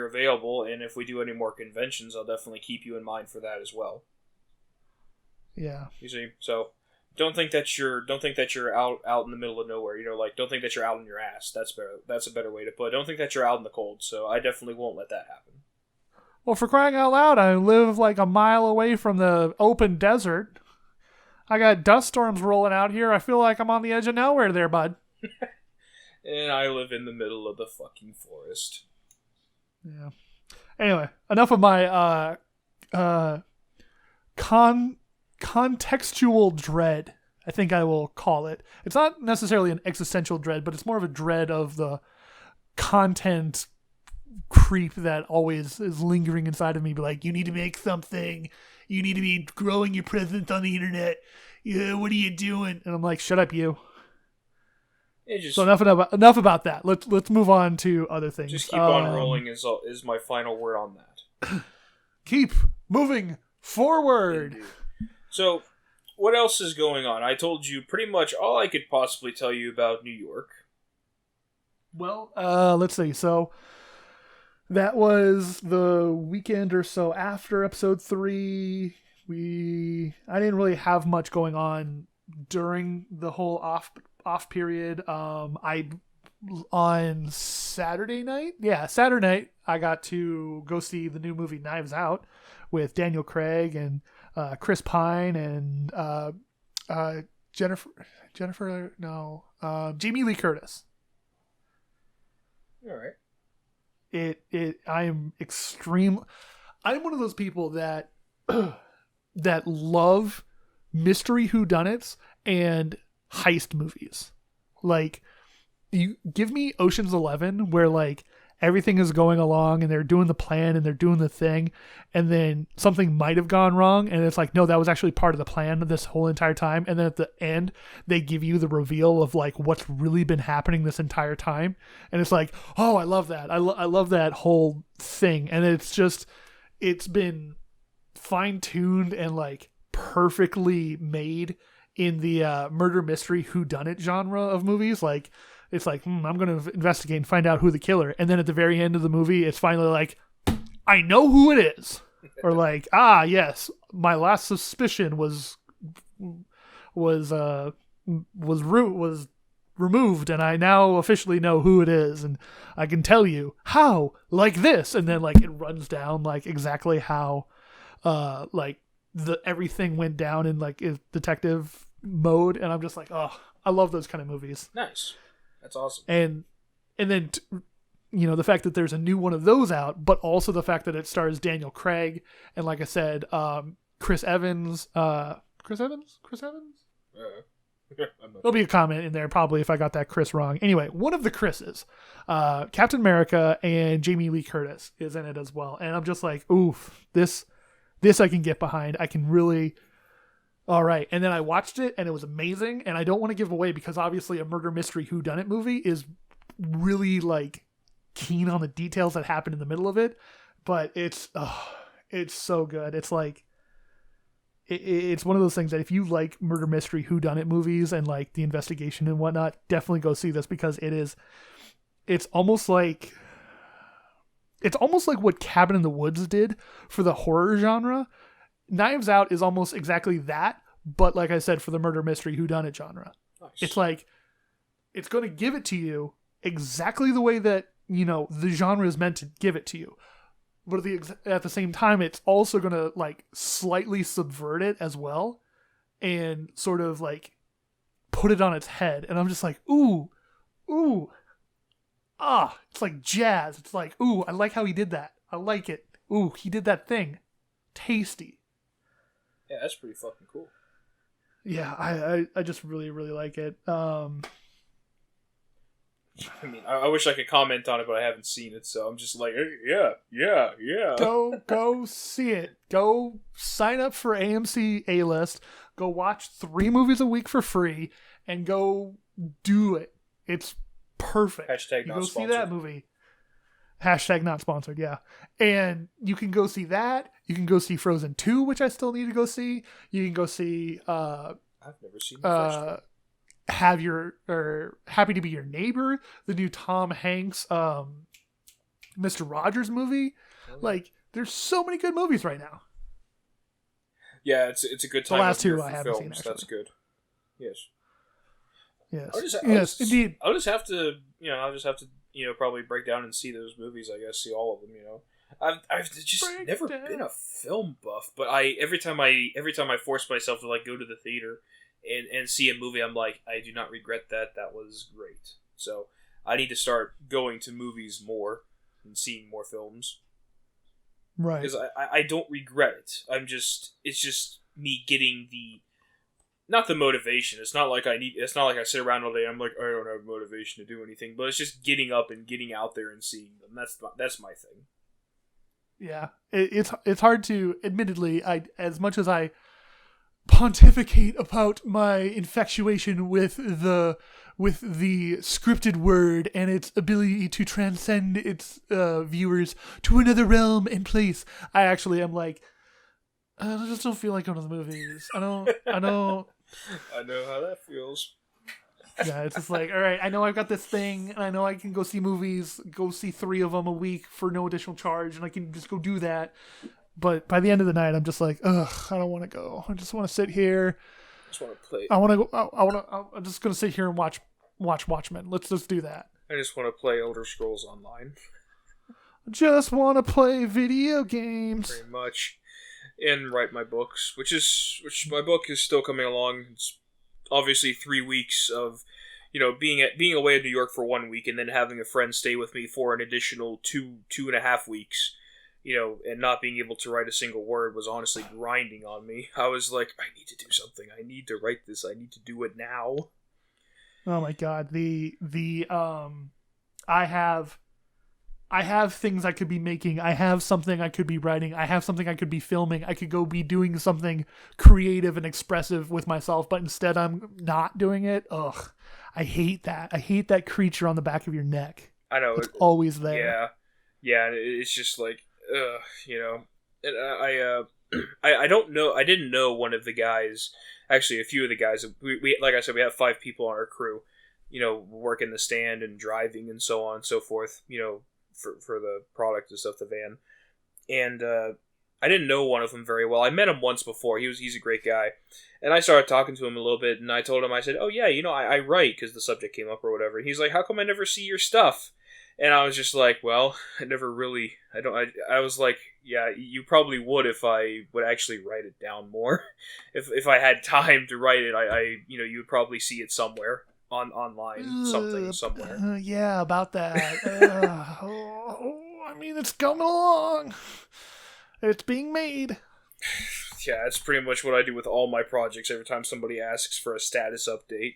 Speaker 1: available, and if we do any more conventions, I'll definitely keep you in mind for that as well.
Speaker 2: Yeah.
Speaker 1: You see, so don't think that you're out in the middle of nowhere. Don't think that you're out on your ass. That's a better way to put it. Don't think that you're out in the cold. So I definitely won't let that happen.
Speaker 2: Well, for crying out loud, I live like a mile away from the open desert. I got dust storms rolling out here. I feel like I'm on the edge of nowhere there, bud.
Speaker 1: And I live in the middle of the fucking forest.
Speaker 2: Yeah. Anyway, enough of my contextual dread, I think I will call it. It's not necessarily an existential dread, but it's more of a dread of the content creep that always is lingering inside of me. Be like, you need to make something. You need to be growing your presence on the internet. Yeah, what are you doing? And I'm like, shut up, you.
Speaker 1: Just,
Speaker 2: So enough about that. Let's move on to other things.
Speaker 1: Just keep on rolling is my final word on that.
Speaker 2: Keep moving forward.
Speaker 1: Indeed. So, what else is going on? I told you pretty much all I could possibly tell you about New York.
Speaker 2: Well, let's see. So that was the weekend or so after episode 3. I didn't really have much going on during the whole off period. On Saturday night, I got to go see the new movie Knives Out with Daniel Craig and Chris Pine and Jamie Lee Curtis.
Speaker 1: All right.
Speaker 2: I'm one of those people that that love mystery whodunits and heist movies. Like, you give me Ocean's 11 where like everything is going along and they're doing the plan and they're doing the thing, and then something might have gone wrong and it's like, no, that was actually part of the plan this whole entire time, and then at the end they give you the reveal of like what's really been happening this entire time, and it's like, oh, I love that. I love that whole thing, and it's been fine-tuned and like perfectly made in the murder mystery whodunit genre of movies. Like, it's like, I'm going to investigate and find out who the killer. And then at the very end of the movie, it's finally like, I know who it is. Or like, yes, my last suspicion was removed, and I now officially know who it is, and I can tell you how, like this. And then like it runs down like exactly how like everything went down in like detective mode, and I'm just like, oh, I love those kind of movies.
Speaker 1: Nice. That's awesome.
Speaker 2: And then the fact that there's a new one of those out, but also the fact that it stars Daniel Craig and, like I said, Chris Evans. Chris Evans. There'll be a comment in there probably if I got that Chris wrong. Anyway, one of the Chris's, Captain America and Jamie Lee Curtis is in it as well, and I'm just like, oof, this I can get behind. I can really. All right. And then I watched it and it was amazing. And I don't want to give away because obviously a murder mystery whodunit movie is really like keen on the details that happen in the middle of it. But it's so good. It's like, it's one of those things that if you like murder mystery whodunit movies and like the investigation and whatnot, definitely go see this, because it's almost like what Cabin in the Woods did for the horror genre. Knives Out is almost exactly that, but like I said, for the murder mystery whodunit genre. Nice. It's like, it's going to give it to you exactly the way that, the genre is meant to give it to you. But at the same time, it's also going to like slightly subvert it as well and sort of like put it on its head. And I'm just like, ooh, it's like jazz. It's like, ooh, I like how he did that. I like it. Ooh, he did that thing. Tasty.
Speaker 1: Yeah, that's pretty fucking cool.
Speaker 2: Yeah, I just really, really like it.
Speaker 1: I mean, I wish I could comment on it, but I haven't seen it, so I'm just like, yeah.
Speaker 2: Go see it. Go sign up for AMC A-List. Go watch 3 movies a week for free, and go do it. It's perfect.
Speaker 1: Hashtag not
Speaker 2: go
Speaker 1: sponsored.
Speaker 2: See that movie. Hashtag not sponsored, yeah. And you can go see that. You can go see Frozen 2, which I still need to go see. You can go see
Speaker 1: I've never seen the first one.
Speaker 2: Happy to Be Your Neighbor, the new Tom Hanks Mr. Rogers movie. Oh. Like, there's so many good movies right now.
Speaker 1: Yeah, it's a good time.
Speaker 2: The last 2
Speaker 1: for
Speaker 2: I haven't
Speaker 1: films.
Speaker 2: seen, actually.
Speaker 1: That's good. Yes.
Speaker 2: Yes, indeed.
Speaker 1: I'll just have to, probably break down and see those movies. I guess see all of them. I've just never been a film buff, but every time I force myself to like go to the theater and see a movie, I'm like, I do not regret that. That was great. So I need to start going to movies more and seeing more films.
Speaker 2: Right.
Speaker 1: Because I don't regret it. It's just me getting not the motivation. It's not like I sit around all day and I'm like, I don't have motivation to do anything. But it's just getting up and getting out there and seeing them. That's my thing.
Speaker 2: Yeah, it's hard to. Admittedly, as much as I pontificate about my infatuation with the scripted word and its ability to transcend its viewers to another realm and place. I actually am like, I just don't feel like going to the movies. I know.
Speaker 1: I know how that feels.
Speaker 2: Yeah, it's just like, all right, I know I've got this thing, and I know I can go see movies, go see 3 of them a week for no additional charge, and I can just go do that. But by the end of the night, I'm just like, ugh, I don't want to go. I just want to sit here.
Speaker 1: I just want to play.
Speaker 2: I want to go. I'm just gonna sit here and watch Watchmen. Let's just do that.
Speaker 1: I just want to play Elder Scrolls Online.
Speaker 2: Just want to play video games.
Speaker 1: Pretty much. And write my books, which my book is still coming along. It's obviously 3 weeks of, being away in New York for 1 week and then having a friend stay with me for an additional 2.5 weeks, and not being able to write a single word was honestly grinding on me. I was like, I need to do something. I need to write this. I need to do it now.
Speaker 2: Oh my god, I have things I could be making. I have something I could be writing. I have something I could be filming. I could go be doing something creative and expressive with myself, but instead I'm not doing it. Ugh. I hate that. I hate that creature on the back of your neck.
Speaker 1: I know.
Speaker 2: It's always there.
Speaker 1: Yeah. It's just like, And I don't know. I didn't know one of the guys. Actually, a few of the guys. We like I said, we have 5 people on our crew. Working the stand and driving and so on and so forth. For the product and stuff, the van. And I didn't know one of them very well. I met him once before. He's a great guy. And I started talking to him a little bit, and I told him, I said, oh yeah, I write, because the subject came up or whatever. And he's like, how come I never see your stuff? And I was just like, well, I was like, yeah, you probably would if I would actually write it down more. If I had time to write it, you would probably see it somewhere. Online, somewhere.
Speaker 2: Yeah, about that. I mean, it's coming along. It's being made.
Speaker 1: Yeah, that's pretty much what I do with all my projects. Every time somebody asks for a status update,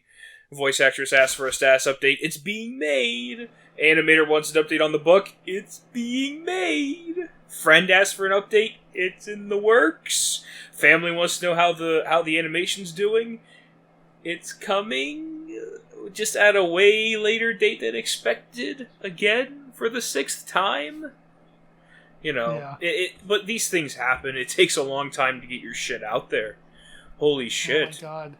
Speaker 1: voice actress asks for a status update, it's being made. Animator wants an update on the book, it's being made. Friend asks for an update, it's in the works. Family wants to know how the animation's doing, it's coming. Just at a way later date than expected, again, for the 6th time.
Speaker 2: Yeah.
Speaker 1: But these things happen. It takes a long time to get your shit out there. Holy shit.
Speaker 2: Oh my god.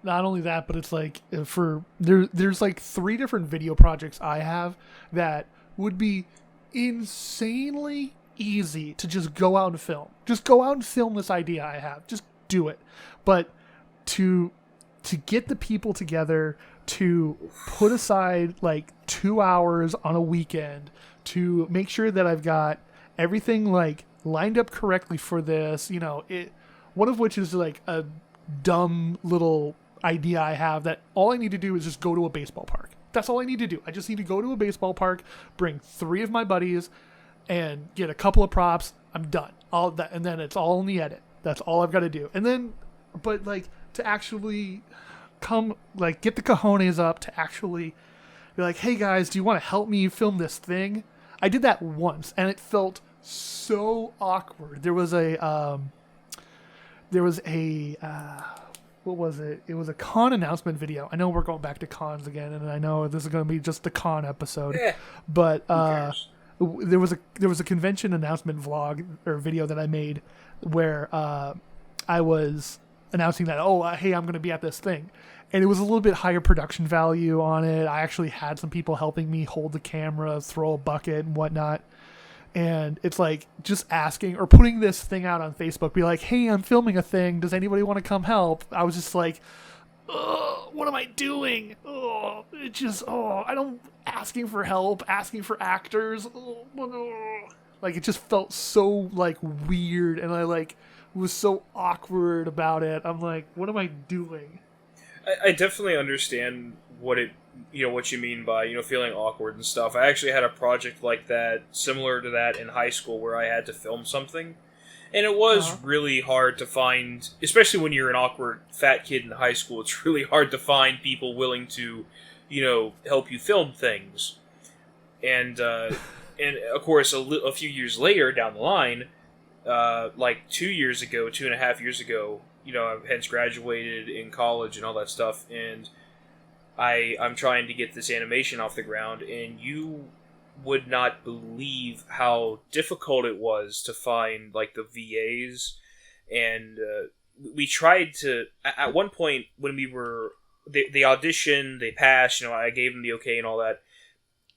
Speaker 2: Not only that, but it's like, there's like 3 different video projects I have that would be insanely easy to just go out and film. Just go out and film this idea I have. Just do it. But to get the people together, to put aside like 2 hours on a weekend to make sure that I've got everything like lined up correctly for this, one of which is like a dumb little idea I have that all I need to do is just go to a baseball park. That's all I need to do. I just need to go to a baseball park, bring 3 of my buddies, and get a couple of props. I'm done. All that, and then it's all in the edit. That's all I've got to do. And then, but like to actually get the cojones up to actually be like, hey guys, do you want to help me film this thing? I did that once and it felt so awkward. There was a what was it? It was a con announcement video. I know we're going back to cons again, and I know this is going to be just the con episode, but there was a convention announcement vlog or video that I made where I was announcing that, hey, I'm going to be at this thing. And it was a little bit higher production value on it. I actually had some people helping me hold the camera, throw a bucket and whatnot. And it's like just asking or putting this thing out on Facebook, be like, hey, I'm filming a thing. Does anybody want to come help? I was just like, what am I doing? I don't, asking for help, asking for actors. Like it just felt so like weird. And I like was so awkward about it. I'm like, what am I doing?
Speaker 1: I definitely understand what you mean by, feeling awkward and stuff. I actually had a project like that, similar to that in high school, where I had to film something. And it was really hard to find, especially when you're an awkward fat kid in high school, it's really hard to find people willing to, help you film things. And of course, a few years later down the line, like 2 years ago, 2.5 years ago, I've hence graduated in college and all that stuff, and I'm trying to get this animation off the ground, and you would not believe how difficult it was to find like the VAs, and we tried to at one point when we were they auditioned, they passed, I gave them the okay and all that,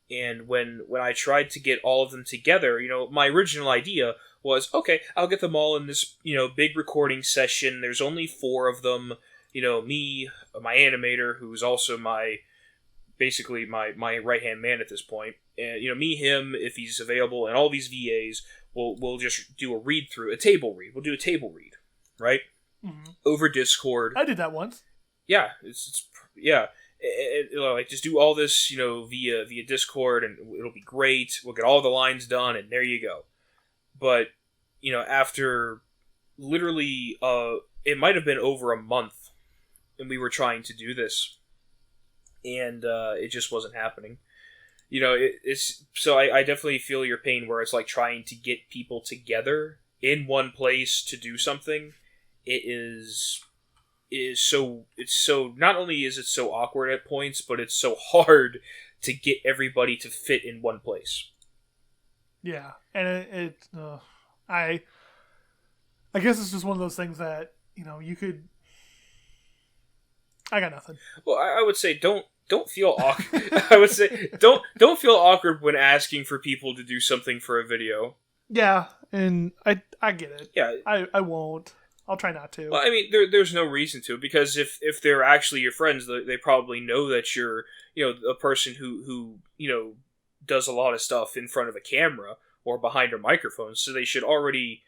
Speaker 1: and when I tried to get all of them together, my original idea was, okay, I'll get them all in this big recording session. There's only 4 of them. Me, my animator, who's also basically my right-hand man at this point, and me, him, if he's available, and all these VAs, we'll just do a table read. We'll do a table read, right? Mm-hmm. Over Discord.
Speaker 2: I did that once.
Speaker 1: Yeah, like just do all this, via Discord, and it'll be great. We'll get all the lines done, and there you go. But after literally, it might have been over a month, and we were trying to do this, and it just wasn't happening. It's so I definitely feel your pain where it's like trying to get people together in one place to do something. It's so not only is it so awkward at points, but it's so hard to get everybody to fit in one place.
Speaker 2: Yeah, and I guess it's just one of those things that you could. I got nothing.
Speaker 1: Well, I would say don't feel awkward. I would say don't feel awkward when asking for people to do something for a video.
Speaker 2: Yeah, and I get it.
Speaker 1: Yeah,
Speaker 2: I won't. I'll try not to.
Speaker 1: Well, I mean, there's no reason to, because if they're actually your friends, they probably know that you're a person who does a lot of stuff in front of a camera or behind a microphone, so they should already,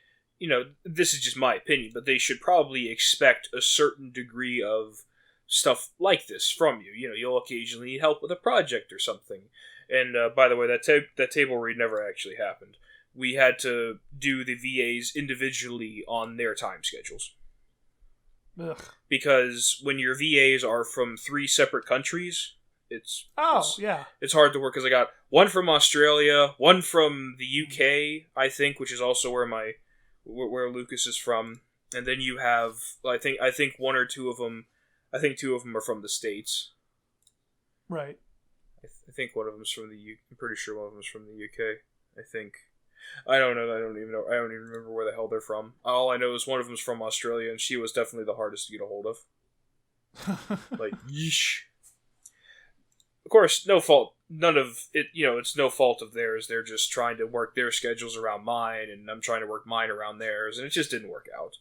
Speaker 1: this is just my opinion, but they should probably expect a certain degree of stuff like this from you. You'll occasionally need help with a project or something. And by the way, that table read never actually happened. We had to do the VAs individually on their time schedules.
Speaker 2: Ugh.
Speaker 1: Because when your VAs are from 3 separate countries, it's hard to work, because I got one from Australia, one from the UK, I think, which is also where Lucas is from, and then you have I think 1 or 2 of them. I think 2 of them are from the States.
Speaker 2: Right.
Speaker 1: I think one of them is from the UK. I'm pretty sure one of them is from the UK. I think. I don't know. I don't even remember where the hell they're from. All I know is one of them's from Australia, and she was definitely the hardest to get a hold of. Like, yeesh. Of course, no fault. None of it, it's no fault of theirs. They're just trying to work their schedules around mine, and I'm trying to work mine around theirs, and it just didn't work out.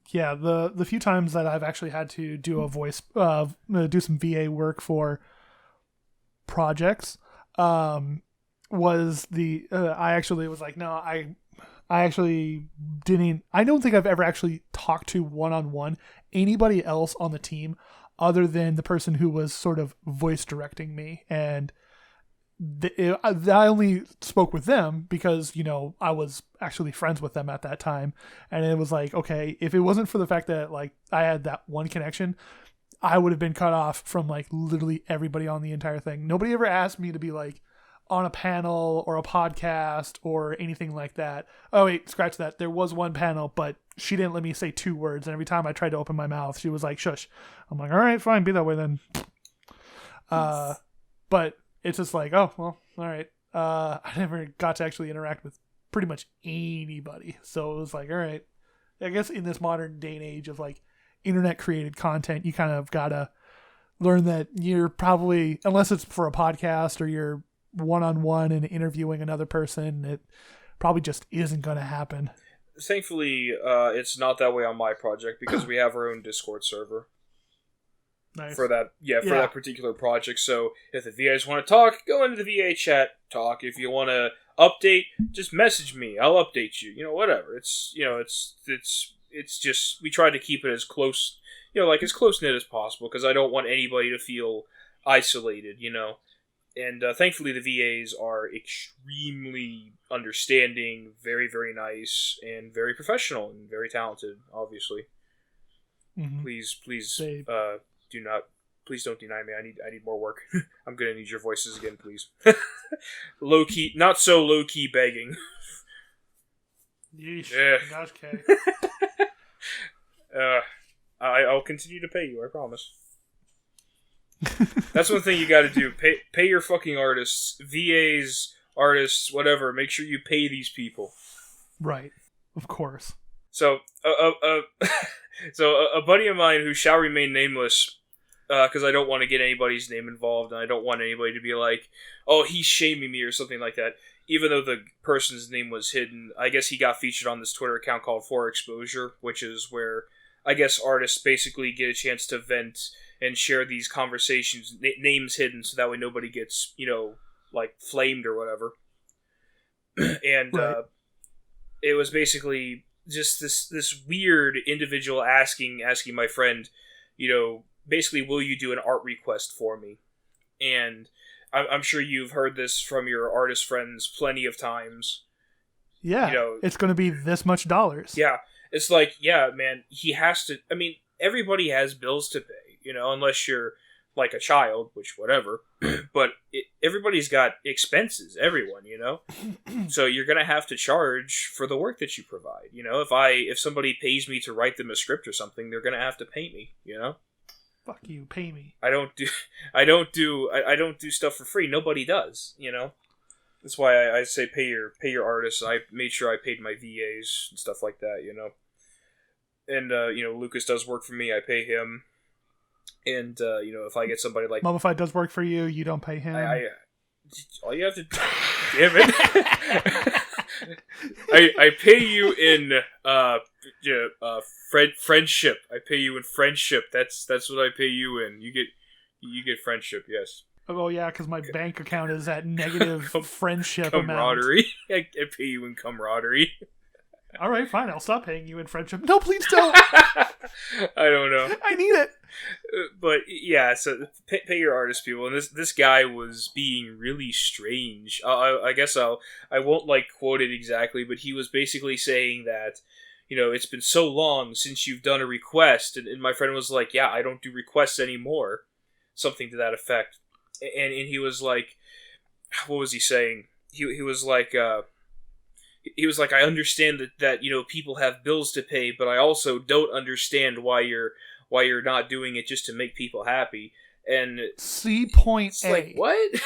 Speaker 2: Yeah, the few times that I've actually had to do do some VA work for projects, was I actually was like, no, I actually didn't. I don't think I've ever actually talked to one-on-one anybody else on the team other than the person who was sort of voice directing me, and I only spoke with them because, I was actually friends with them at that time. And it was like, okay, if it wasn't for the fact that like I had that one connection, I would have been cut off from like literally everybody on the entire thing. Nobody ever asked me to be like on a panel or a podcast or anything like that. Oh wait, scratch that. There was one panel, but she didn't let me say 2 words. And every time I tried to open my mouth, she was like, shush. I'm like, all right, fine, be that way then. But it's just like, oh, well, all right. I never got to actually interact with pretty much anybody. So it was like, all right. I guess in this modern day and age of like internet created content, you kind of got to learn that you're probably, unless it's for a podcast or you're one-on-one and interviewing another person, it probably just isn't going to happen.
Speaker 1: Thankfully, it's not that way on my project, because we have our own Discord server.
Speaker 2: Nice.
Speaker 1: For that particular project. So if the VAs want to talk, go into the VA chat, talk. If you want to update, just message me. I'll update you. Whatever. It's just, we try to keep it as close, as close knit as possible, because I don't want anybody to feel isolated. And thankfully the VAs are extremely understanding, very, very nice, and very professional and very talented. Obviously, please. Please don't deny me. I need more work. I'm gonna need your voices again, please. Low key, not so low key begging.
Speaker 2: Yeesh.
Speaker 1: Yeah.
Speaker 2: Gosh, Kay.
Speaker 1: I'll continue to pay you, I promise. That's one thing you gotta do. Pay your fucking artists. VAs, artists, whatever. Make sure you pay these people.
Speaker 2: Right. Of course.
Speaker 1: So, so a buddy of mine who shall remain nameless, because I don't want to get anybody's name involved, and I don't want anybody to be like, oh, he's shaming me or something like that. Even though the person's name was hidden, I guess he got featured on this Twitter account called For Exposure, which is where I guess artists basically get a chance to vent and share these conversations, names hidden, so that way nobody gets, like, flamed or whatever. And
Speaker 2: right.
Speaker 1: It was basically just this weird individual asking my friend, basically, will you do an art request for me? And I'm sure you've heard this from your artist friends plenty of times.
Speaker 2: Yeah, it's going to be this much dollars.
Speaker 1: Yeah, it's like, yeah, man, he has to. I mean, everybody has bills to pay, unless you're like a child, which whatever. But everybody's got expenses. Everyone, So you're gonna have to charge for the work that you provide. If somebody pays me to write them a script or something, they're gonna have to pay me.
Speaker 2: Fuck you, pay me.
Speaker 1: I don't do stuff for free. Nobody does. That's why I say pay your artists. I made sure I paid my VAs and stuff like that. And Lucas does work for me. I pay him. And if I get somebody like
Speaker 2: Mummified does work for you, you don't pay him.
Speaker 1: All you have to damn it. I pay you in friendship. I pay you in friendship. That's what I pay you in. You get friendship. Yes.
Speaker 2: Oh yeah, because my bank account is at negative friendship
Speaker 1: camaraderie.
Speaker 2: amount.
Speaker 1: I pay you in camaraderie.
Speaker 2: All right, fine. I'll stop paying you in friendship. No, please don't.
Speaker 1: I don't know.
Speaker 2: I need it.
Speaker 1: But yeah, so pay your artist people. And this guy was being really strange. I guess I won't quote it exactly, but he was basically saying that it's been so long since you've done a request, and my friend was like, yeah, I don't do requests anymore, something to that effect. And he was like, what was he saying? He was like. He was like, I understand that people have bills to pay, but I also don't understand why you're not doing it just to make people happy. And
Speaker 2: C point
Speaker 1: it's
Speaker 2: A.
Speaker 1: like, what?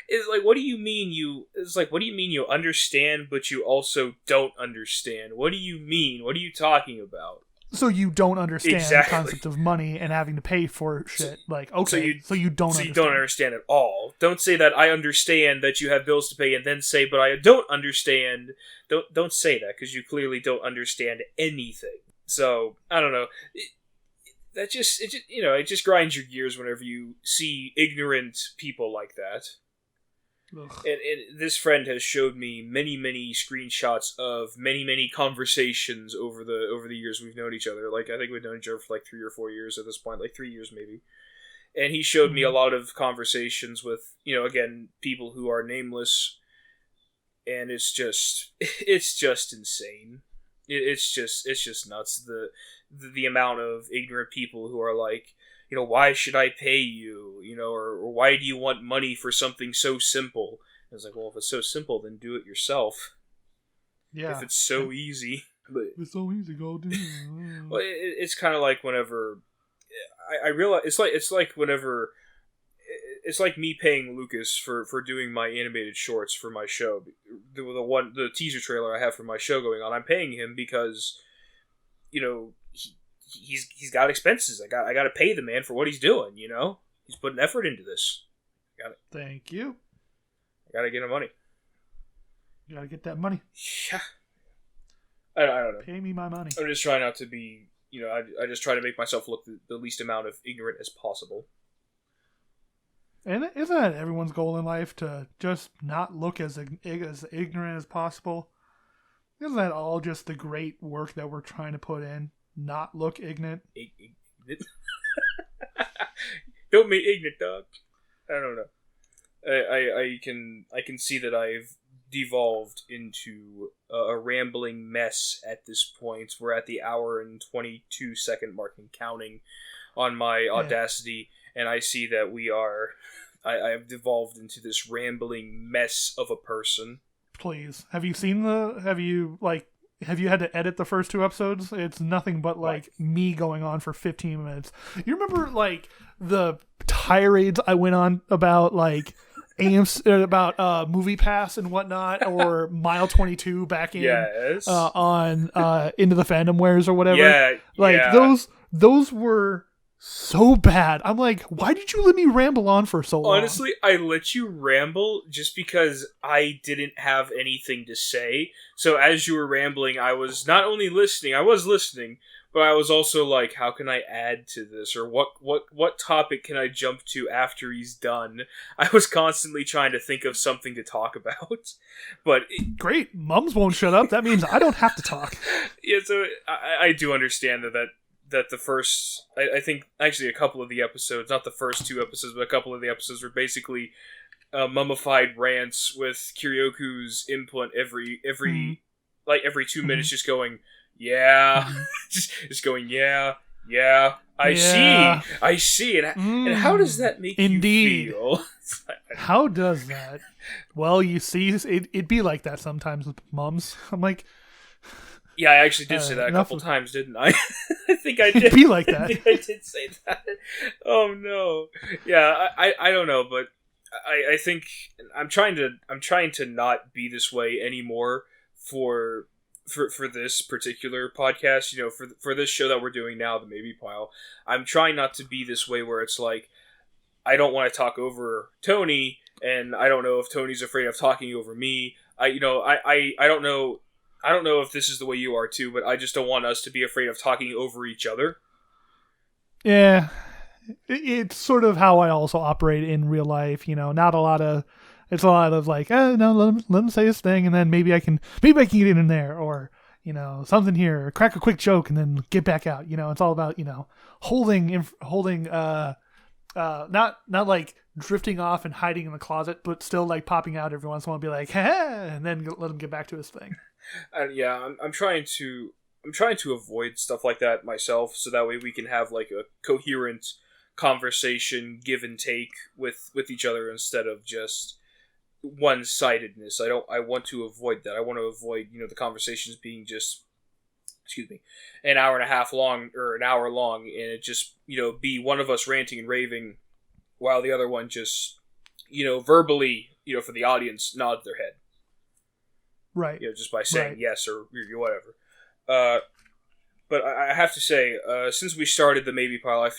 Speaker 1: It's like, what do you mean you understand, but you also don't understand? What do you mean? What are you talking about?
Speaker 2: So you don't understand
Speaker 1: exactly.
Speaker 2: the concept of money and having to pay for shit. Okay, so you don't understand.
Speaker 1: You don't understand at all. Don't say that I understand that you have bills to pay and then say, but I don't understand. Don't say that, because you clearly don't understand anything. So, I don't know. It just grinds your gears whenever you see ignorant people like that. And this friend has showed me many, many screenshots of many, many conversations over the years we've known each other. I think we've known each other for 3 or 4 years at this point, 3 years maybe. And he showed me a lot of conversations with, again, people who are nameless. And it's just insane. It's just nuts. The amount of ignorant people who are like, why should I pay you? Or why do you want money for something so simple? I was like, well, if it's so simple, then do it yourself.
Speaker 2: Yeah.
Speaker 1: If it's so easy. But
Speaker 2: it's so easy, go do it.
Speaker 1: Well, it's kind of like whenever I realize it's like whenever it's like me paying Lucas for doing my animated shorts for my show. The teaser trailer I have for my show going on, I'm paying him because he's got expenses. I got to pay the man for what he's doing. He's putting effort into this.
Speaker 2: Thank you.
Speaker 1: I got to get him money.
Speaker 2: You got to get that money.
Speaker 1: Yeah. I don't know.
Speaker 2: Pay me my money.
Speaker 1: I'm just trying not to be. I just try to make myself look the least amount of ignorant as possible.
Speaker 2: And isn't that everyone's goal in life, to just not look as ignorant as possible? Isn't that all just the great work that we're trying to put in? Not look ignorant?
Speaker 1: Don't be ignorant, dog. I don't know. I can see that I've devolved into a rambling mess at this point. We're at the hour and 22 second mark and counting on my Audacity, and I see that we are. I have devolved into this rambling mess of a person.
Speaker 2: please. Have you had to edit the first 2 episodes? It's nothing but like me going on for 15 minutes. You remember like the tirades I went on about like about Movie Pass and whatnot, or Mile 22 back in on Into the Fandom Wares or whatever. Those were so bad. I'm like, why did you let me ramble on for so long?
Speaker 1: Honestly, I let you ramble just because I didn't have anything to say. So as you were rambling, I was not only listening, but I was also like, how can I add to this? Or what topic can I jump to after he's done? I was constantly trying to think of something to talk about. But
Speaker 2: great, mums won't shut up. That means I don't have to talk.
Speaker 1: Yeah, so I do understand that the first, I think actually a couple of the episodes, not the first 2 episodes, but a couple of the episodes were basically mummified rants with Kiryoku's input every 2 minutes, just going, yeah, just going, yeah, I see, and how does that make you feel?
Speaker 2: How does that? Well, you see, it'd be like that sometimes with mums. I'm like,
Speaker 1: yeah, I actually did say that a couple times, didn't I? I think I did.
Speaker 2: It'd be like that.
Speaker 1: I did say that. Oh no. Yeah, I don't know, but I think I'm trying to not be this way anymore for this particular podcast. You know, for this show that we're doing now, the Maybe Pile. I'm trying not to be this way where it's like I don't want to talk over Tony, and I don't know if Tony's afraid of talking over me. I don't know. I don't know if this is the way you are too, but I just don't want us to be afraid of talking over each other.
Speaker 2: Yeah, it's sort of how I also operate in real life. You know, it's a lot of like, no, let him say his thing, and then maybe I can get in there, or you know, something here, or crack a quick joke, and then get back out. You know, it's all about holding, not like drifting off and hiding in the closet, but still like popping out every once in a while and be like, and then let him get back to his thing.
Speaker 1: I'm trying to avoid stuff like that myself, so that way we can have like a coherent conversation, give and take with each other instead of just one-sidedness. I want to avoid that. I want to avoid the conversations being just an hour and a half long or an hour long, and it just be one of us ranting and raving while the other one just verbally for the audience nods their head.
Speaker 2: Right.
Speaker 1: Just by saying yes or whatever. But I have to say, since we started the Maybe Pile, I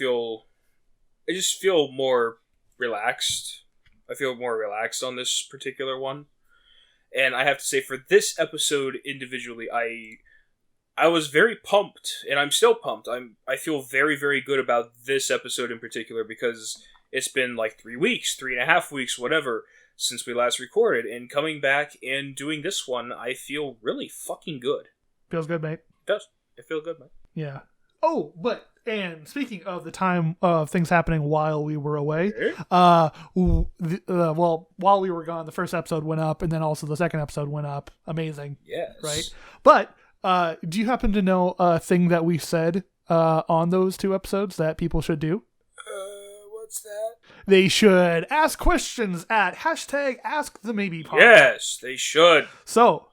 Speaker 1: just feel more relaxed. I feel more relaxed on this particular one. And I have to say, for this episode individually, I was very pumped, and I'm still pumped. I feel very, very good about this episode in particular, because it's been like 3 weeks, 3.5 weeks, whatever, since we last recorded, and coming back and doing this one, I feel really fucking good.
Speaker 2: Feels good, mate.
Speaker 1: It does. It feels good, mate.
Speaker 2: Yeah. Oh, and speaking of the time of things happening while we were away, while we were gone, the first episode went up, and then also the second episode went up. Amazing.
Speaker 1: Yes.
Speaker 2: Right? But, do you happen to know a thing that we said on those 2 episodes that people should do?
Speaker 1: What's that?
Speaker 2: They should ask questions at #AskTheMaybePod.
Speaker 1: Yes, they should.
Speaker 2: So,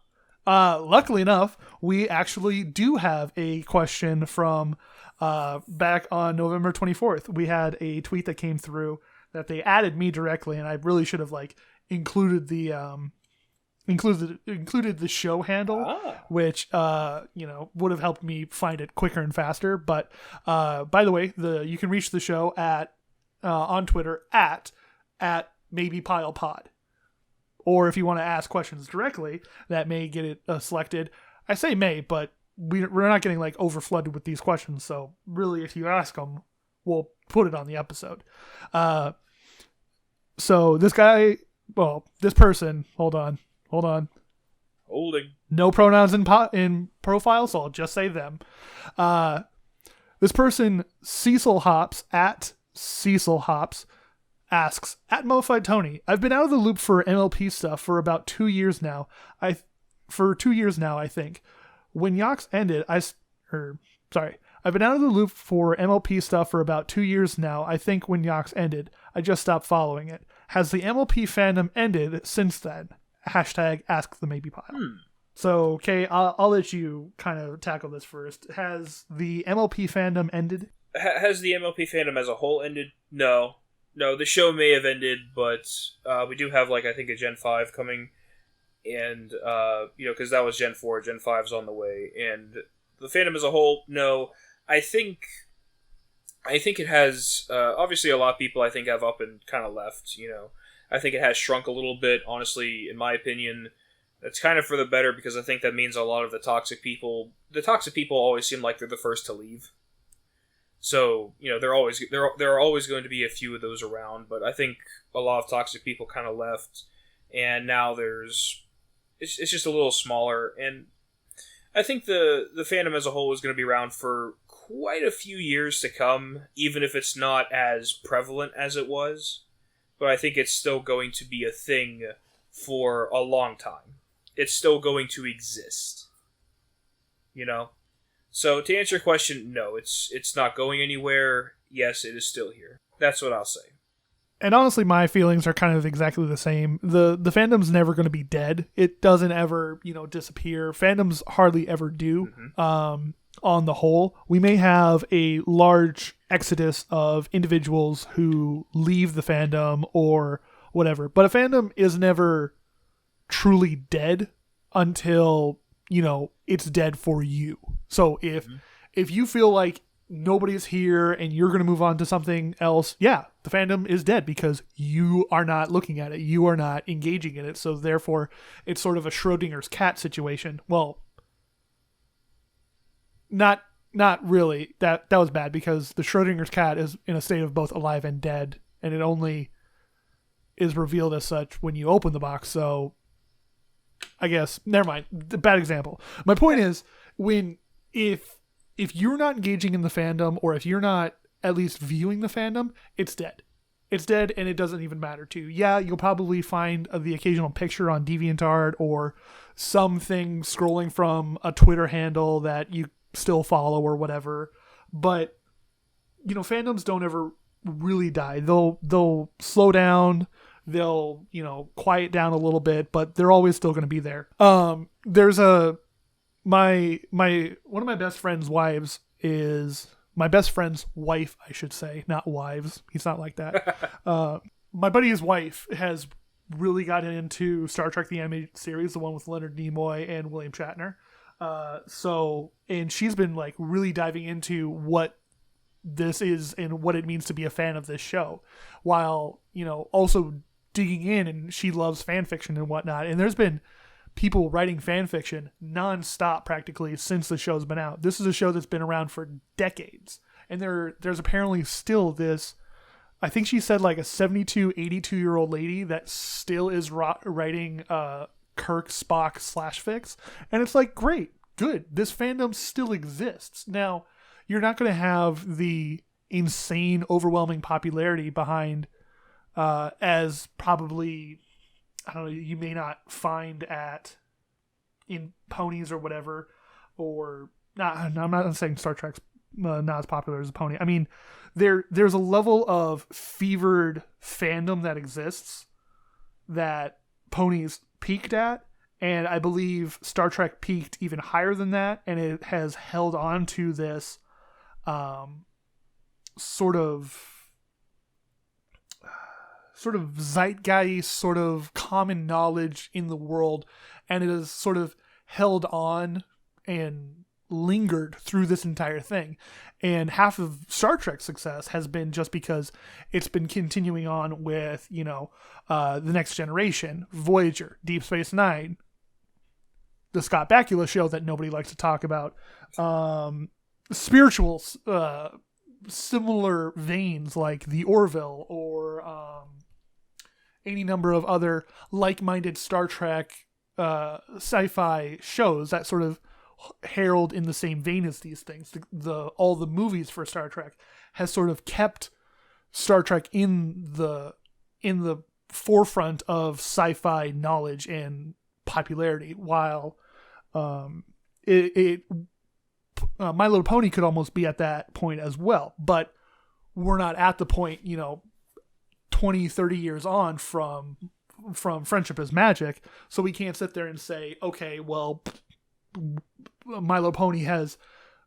Speaker 2: luckily enough, we actually do have a question from back on November 24th. We had a tweet that came through that they added me directly, and I really should have included the show handle, which would have helped me find it quicker and faster. But by the way, you can reach the show at on Twitter at @MaybePilePod. Or if you want to ask questions directly, that may get it selected. I say may, but we're not getting overflooded with these questions. So really, if you ask them, we'll put it on the episode. So this person, hold on.
Speaker 1: Holding.
Speaker 2: No pronouns in profile, so I'll just say them. This person, Cecil Hops, asks, at Mummified Tony, I've been out of the loop for MLP stuff for about 2 years now. I think. When Yox ended, I've been out of the loop for MLP stuff for about 2 years now. I think when Yox ended, I just stopped following it. Has the MLP fandom ended since then? hashtag Ask the Maybe Pile. So, Kay, I'll let you kind of tackle this first. Has the MLP fandom ended?
Speaker 1: Has the MLP fandom as a whole ended? No. No, the show may have ended, but we do have, like, I think a Gen 5 coming, and, because that was Gen 4, Gen 5's on the way, and the fandom as a whole, no. I think it has, obviously a lot of people I think have up and kind of left, I think it has shrunk a little bit, honestly, in my opinion. It's kind of for the better, because I think that means a lot of the toxic people always seem like they're the first to leave. So, there are always going to be a few of those around, but I think a lot of toxic people kind of left, and now it's just a little smaller, and I think the fandom as a whole is going to be around for quite a few years to come, even if it's not as prevalent as it was, but I think it's still going to be a thing for a long time. It's still going to exist, So to answer your question, no, it's not going anywhere. Yes, it is still here. That's what I'll say.
Speaker 2: And honestly, my feelings are kind of exactly the same. The fandom's never going to be dead. It doesn't ever, disappear. Fandoms hardly ever do. Mm-hmm. On the whole, we may have a large exodus of individuals who leave the fandom or whatever, but a fandom is never truly dead until, it's dead for you. So if you feel like nobody's here and you're going to move on to something else, yeah, the fandom is dead because you are not looking at it. You are not engaging in it. So therefore, it's sort of a Schrodinger's cat situation. Well, not really. That was bad because the Schrodinger's cat is in a state of both alive and dead, and it only is revealed as such when you open the box. So I guess, never mind. Bad example. My point is, if you're not engaging in the fandom, or if you're not at least viewing the fandom, it's dead. It's dead, and it doesn't even matter to you. Yeah, you'll probably find the occasional picture on DeviantArt or something scrolling from a Twitter handle that you still follow or whatever. But, fandoms don't ever really die. They'll slow down. They'll, quiet down a little bit, but they're always still going to be there. There's one of my best friend's wives is my best friend's wife, I should say, not wives. He's not like that. My buddy's wife has really gotten into Star Trek the Animated Series, the one with Leonard Nimoy and William Shatner. And she's been like really diving into what this is and what it means to be a fan of this show, while, also digging in, and she loves fan fiction and whatnot. And there's been people writing fan fiction nonstop practically since the show's been out. This is a show that's been around for decades, and there's apparently still this, I think she said like a 72, 82-year-old lady that still is writing Kirk, Spock /fics, and it's like, great, good, this fandom still exists. Now, you're not going to have the insane, overwhelming popularity behind as probably, I don't know, you may not find in ponies or whatever, or I'm not saying Star Trek's not as popular as a pony. I mean, there's a level of fevered fandom that exists that ponies peaked at, and I believe Star Trek peaked even higher than that, and it has held on to this sort of zeitgeist, sort of common knowledge in the world, and it has sort of held on and lingered through this entire thing. And half of Star Trek's success has been just because it's been continuing on with, The Next Generation, Voyager, Deep Space Nine, the Scott Bakula show that nobody likes to talk about, spiritual, similar veins like The Orville, or any number of other like-minded Star Trek sci-fi shows that sort of herald in the same vein as these things. All the movies for Star Trek has sort of kept Star Trek in the forefront of sci-fi knowledge and popularity, while My Little Pony could almost be at that point as well, but we're not at the point, 20, 30 years on from from Friendship is Magic, so we can't sit there and say, okay, well, My Little Pony has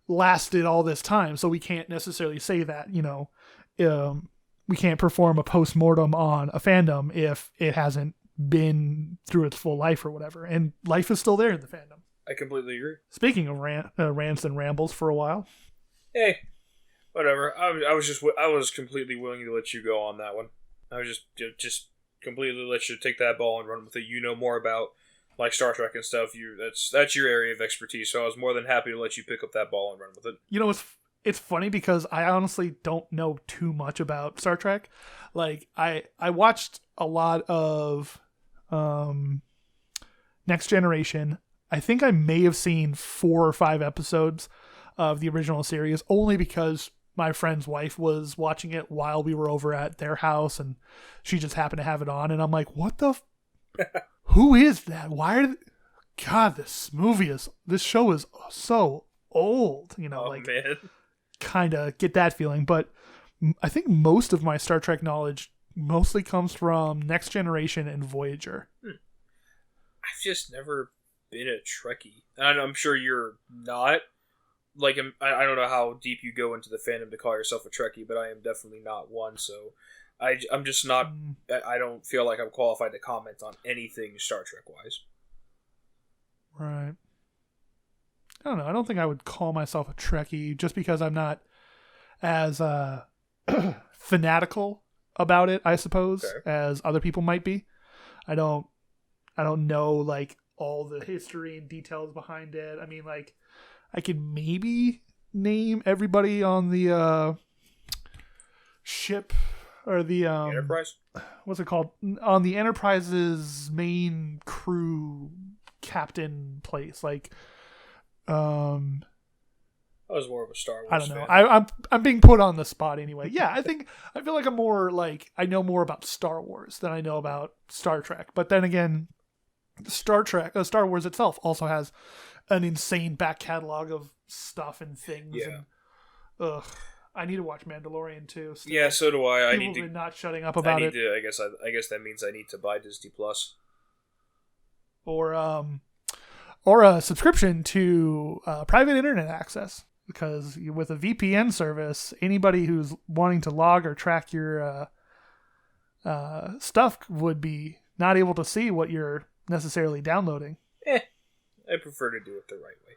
Speaker 2: lasted all this time, so we can't necessarily say that, we can't perform a post-mortem on a fandom if it hasn't been through its full life or whatever, and life is still there in the fandom.
Speaker 1: I completely agree.
Speaker 2: Speaking of rants and rambles for a while.
Speaker 1: Hey, whatever. I was completely willing to let you go on that one. I was just completely let you take that ball and run with it. You know more about like Star Trek and stuff. That's your area of expertise. So I was more than happy to let you pick up that ball and run with it.
Speaker 2: It's funny because I honestly don't know too much about Star Trek. Like I watched a lot of Next Generation. I think I may have seen 4 or 5 episodes of the original series only because my friend's wife was watching it while we were over at their house and she just happened to have it on, and I'm like, what the who is that? God, this show is so old,
Speaker 1: man.
Speaker 2: Kind of get that feeling. But I think most of my Star Trek knowledge mostly comes from Next Generation and Voyager.
Speaker 1: I've just never been a Trekkie. And I'm sure you're not. Like, I don't know how deep you go into the fandom to call yourself a Trekkie, but I am definitely not one, so I'm just not... I don't feel like I'm qualified to comment on anything Star Trek-wise.
Speaker 2: Right. I don't know. I don't think I would call myself a Trekkie just because I'm not as fanatical about it, I suppose, as other people might be. I don't know, like, all the history and details behind it. I mean, like, I could maybe name everybody on the ship or the
Speaker 1: Enterprise?
Speaker 2: What's it called? On the Enterprise's main crew captain place. Like,
Speaker 1: I was more of a Star Wars
Speaker 2: I don't know.
Speaker 1: fan.
Speaker 2: I'm being put on the spot anyway. Yeah, I feel like I'm more like I know more about Star Wars than I know about Star Trek. But then again, Star Wars itself also has an insane back catalog of stuff and things.
Speaker 1: Yeah.
Speaker 2: And, I need to watch Mandalorian too. Still.
Speaker 1: Yeah, so do I.
Speaker 2: People are not shutting up about it.
Speaker 1: I guess that means I need to buy Disney Plus.
Speaker 2: Or a subscription to private internet access, because with a VPN service, anybody who's wanting to log or track your stuff would be not able to see what you're necessarily downloading.
Speaker 1: I prefer to do it the right way.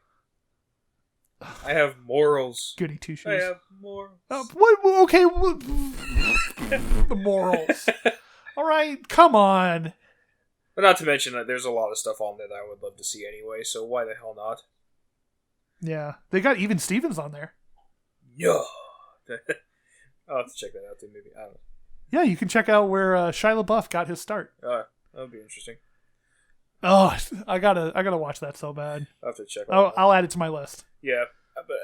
Speaker 1: I have morals.
Speaker 2: Goody two shoes.
Speaker 1: I have morals.
Speaker 2: What? Okay. The morals. All right. Come on.
Speaker 1: But not to mention that there's a lot of stuff on there that I would love to see anyway, so why the hell not?
Speaker 2: Yeah. They got Even Stevens on there.
Speaker 1: No. I'll have to check that out too, maybe. I don't know.
Speaker 2: Yeah, you can check out where Shia LaBeouf got his start.
Speaker 1: That would be interesting.
Speaker 2: Oh, I gotta watch that so bad.
Speaker 1: I'll have to check.
Speaker 2: I'll add it to my list.
Speaker 1: Yeah, but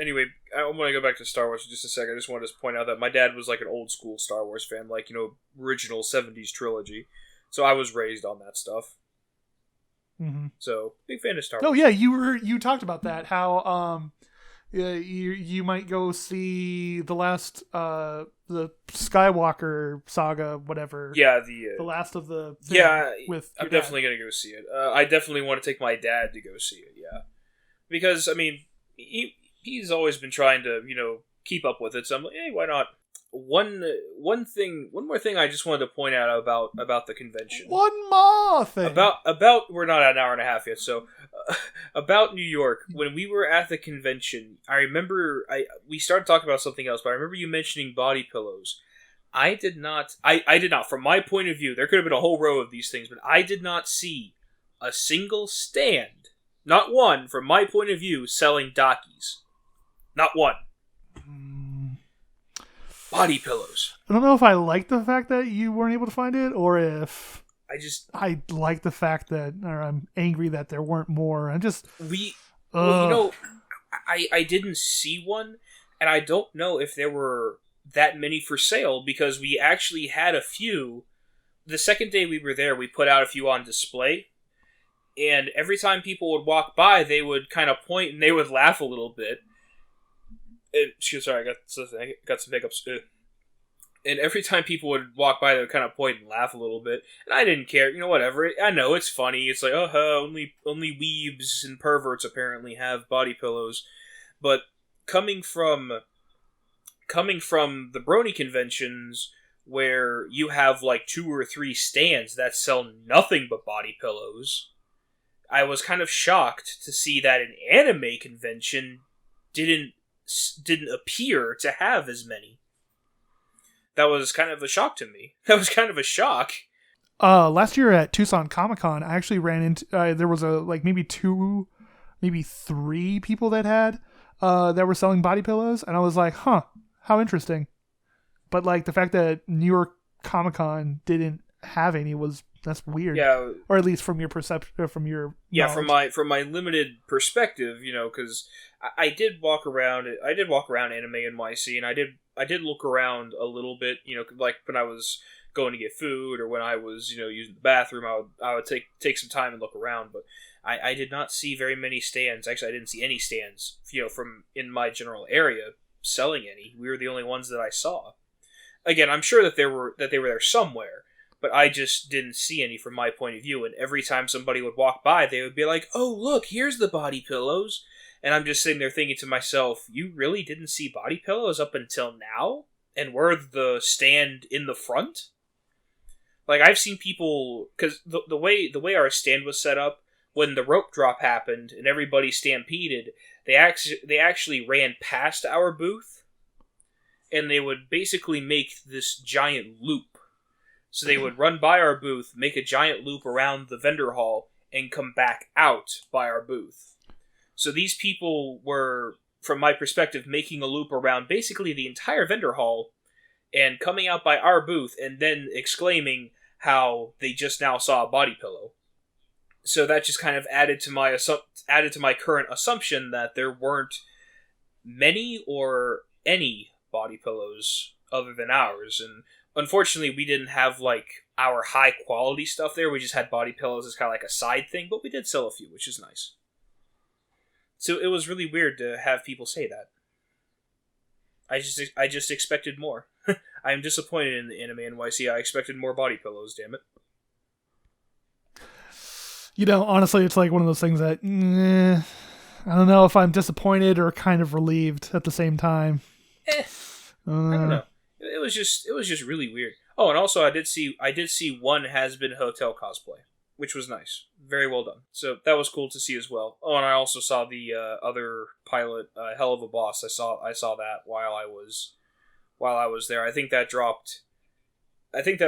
Speaker 1: anyway, I want to go back to Star Wars for just a second. I just wanted to point out that my dad was like an old school Star Wars fan, like, original 70s trilogy. So I was raised on that stuff.
Speaker 2: Mm-hmm.
Speaker 1: So big fan of Star Wars.
Speaker 2: Oh yeah, you talked about that. How you might go see the last the Skywalker saga, whatever.
Speaker 1: Yeah,
Speaker 2: the last of the
Speaker 1: I'm definitely gonna go see it. I definitely want to take my dad to go see it. Yeah, because I mean he's always been trying to keep up with it. So I'm like, hey, why not? One more thing I just wanted to point out about the convention.
Speaker 2: One more thing
Speaker 1: about we're not at an hour and a half yet. So about New York, when we were at the convention, I remember we started talking about something else, but I remember you mentioning body pillows. I did not. From my point of view, there could have been a whole row of these things, but I did not see a single stand, not one, from my point of view, selling Dockies. Not one. Body pillows.
Speaker 2: I don't know if I like the fact that you weren't able to find it, or if I like the fact that, or I'm angry that there weren't more. I
Speaker 1: didn't see one, and I don't know if there were that many for sale, because we actually had a few. The second day we were there, we put out a few on display, and every time people would walk by, they would kind of point and they would laugh a little bit. Sorry, I got some hiccups. And every time people would walk by, they would kind of point and laugh a little bit. And I didn't care. Whatever. I know, it's funny. It's like, only weebs and perverts apparently have body pillows. But coming from the Brony conventions, where you have like 2 or 3 stands that sell nothing but body pillows, I was kind of shocked to see that an anime convention didn't appear to have as many. That was kind of a shock to me. That was kind of a shock.
Speaker 2: Last year at Tucson Comic-Con, I actually ran into there was maybe 2, maybe 3 people that were selling body pillows, and I was like, huh, how interesting. But like the fact that New York Comic-Con didn't have any that's weird. Yeah, or at least from your perception, from your knowledge.
Speaker 1: from my limited perspective, because I did walk around Anime NYC, and I did look around a little bit, like when I was going to get food or when I was using the bathroom, I would take some time and look around, but I did not see very many stands. Actually, I didn't see any stands, from in my general area selling any. We were the only ones that I saw. Again, I'm sure that they were there somewhere, but I just didn't see any from my point of view. And every time somebody would walk by, they would be like, "Oh, look, here's the body pillows." And I'm just sitting there thinking to myself, "You really didn't see body pillows up until now? And we're the stand in the front?" Like, I've seen people, because the way our stand was set up, when the rope drop happened and everybody stampeded, they actually ran past our booth, and they would basically make this giant loop. So they would run by our booth, make a giant loop around the vendor hall, and come back out by our booth. So these people were, from my perspective, making a loop around basically the entire vendor hall, and coming out by our booth, and then exclaiming how they just now saw a body pillow. So that just kind of added to my current assumption that there weren't many or any body pillows other than ours. And unfortunately, we didn't have like our high quality stuff there. We just had body pillows as kind of like a side thing, but we did sell a few, which is nice. So it was really weird to have people say that. I just expected more. I am disappointed in the Anime NYC. I expected more body pillows, damn it.
Speaker 2: Honestly, it's like one of those things that I don't know if I'm disappointed or kind of relieved at the same time.
Speaker 1: I don't know. It was just really weird. Oh, and also I did see one Has-Been Hotel cosplay, which was nice. Very well done. So that was cool to see as well. Oh, and I also saw the other pilot, Hell of a Boss. I saw that while I was there. I think that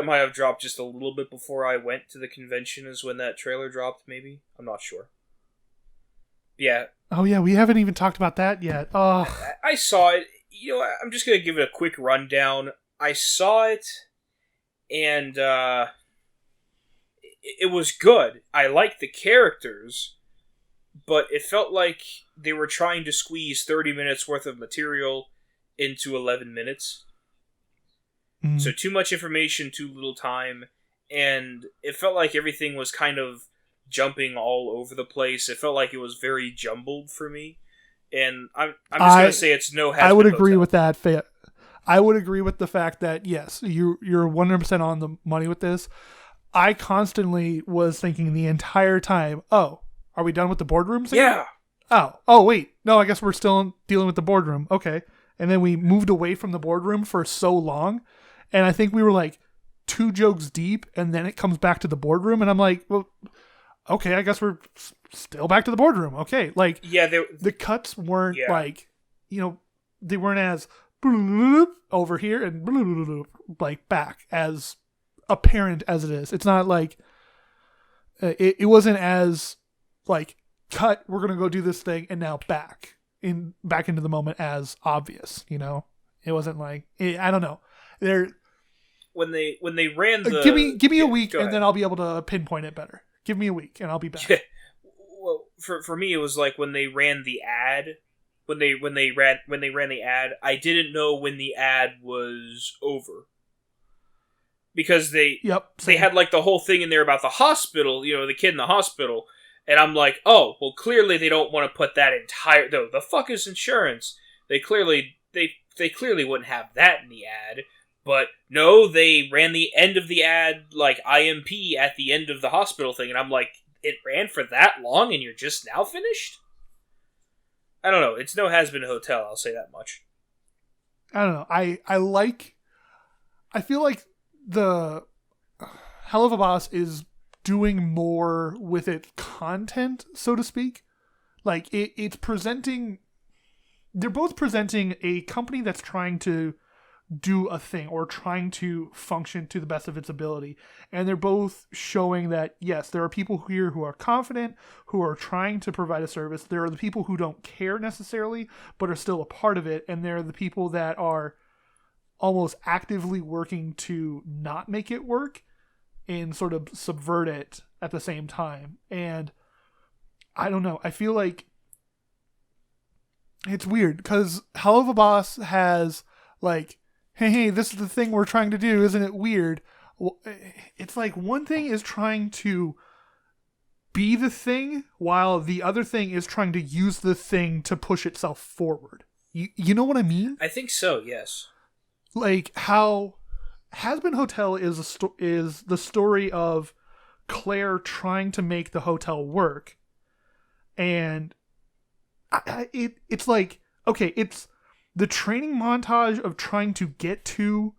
Speaker 1: might have dropped just a little bit before I went to the convention is when that trailer dropped, maybe? I'm not sure. Yeah.
Speaker 2: Oh yeah, we haven't even talked about that yet. Oh.
Speaker 1: I saw it. I'm just going to give it a quick rundown. I saw it, and it was good. I liked the characters, but it felt like they were trying to squeeze 30 minutes worth of material into 11 minutes. So too much information, too little time, and it felt like everything was kind of jumping all over the place. It felt like it was very jumbled for me, and I'm just going to say it's no Has-Been
Speaker 2: I would agree
Speaker 1: Hotel.
Speaker 2: with that. I would agree with the fact that, yes, you're 100% on the money with this. I constantly was thinking the entire time, oh, are we done with the boardroom scene?
Speaker 1: Yeah.
Speaker 2: Oh, wait. No, I guess we're still dealing with the boardroom. Okay. And then we moved away from the boardroom for so long. And I think we were like 2 jokes deep, and then it comes back to the boardroom, and I'm like, well, okay, I guess we're still back to the boardroom. Okay. Like,
Speaker 1: yeah,
Speaker 2: the cuts weren't like, they weren't as over here and like back as apparent as it is. It's not like, it wasn't as like, cut, we're going to go do this thing, and now back into the moment as obvious, It wasn't like, I don't know.
Speaker 1: When they ran the
Speaker 2: give me a week and then I'll be able to pinpoint it better. Give me a week and I'll be back.
Speaker 1: Well, for me it was like when they ran the ad, when they ran the ad, I didn't know when the ad was over. Because they had like the whole thing in there about the hospital, the kid in the hospital, and I'm like, "Oh, well clearly they don't want to put that entire the fuck is insurance?" They clearly wouldn't have that in the ad. But no, they ran the end of the ad, like, IMP at the end of the hospital thing, and I'm like, it ran for that long and you're just now finished? I don't know. It's no Has-Been Hotel, I'll say that much.
Speaker 2: I don't know. I feel like the Hell of a Boss is doing more with its content, so to speak. Like, it's presenting... They're both presenting a company that's trying to do a thing or trying to function to the best of its ability. And they're both showing that, yes, there are people here who are confident, who are trying to provide a service. There are the people who don't care necessarily, but are still a part of it. And there are the people that are almost actively working to not make it work and sort of subvert it at the same time. And I don't know. I feel like it's weird because Hell of a Boss has like, hey, this is the thing we're trying to do. Isn't it weird? Well, it's like one thing is trying to be the thing while the other thing is trying to use the thing to push itself forward. You know what I mean?
Speaker 1: I think so, yes.
Speaker 2: Like how Has-Been Hotel is the story of Claire trying to make the hotel work. And it's like, okay, it's the training montage of trying to get to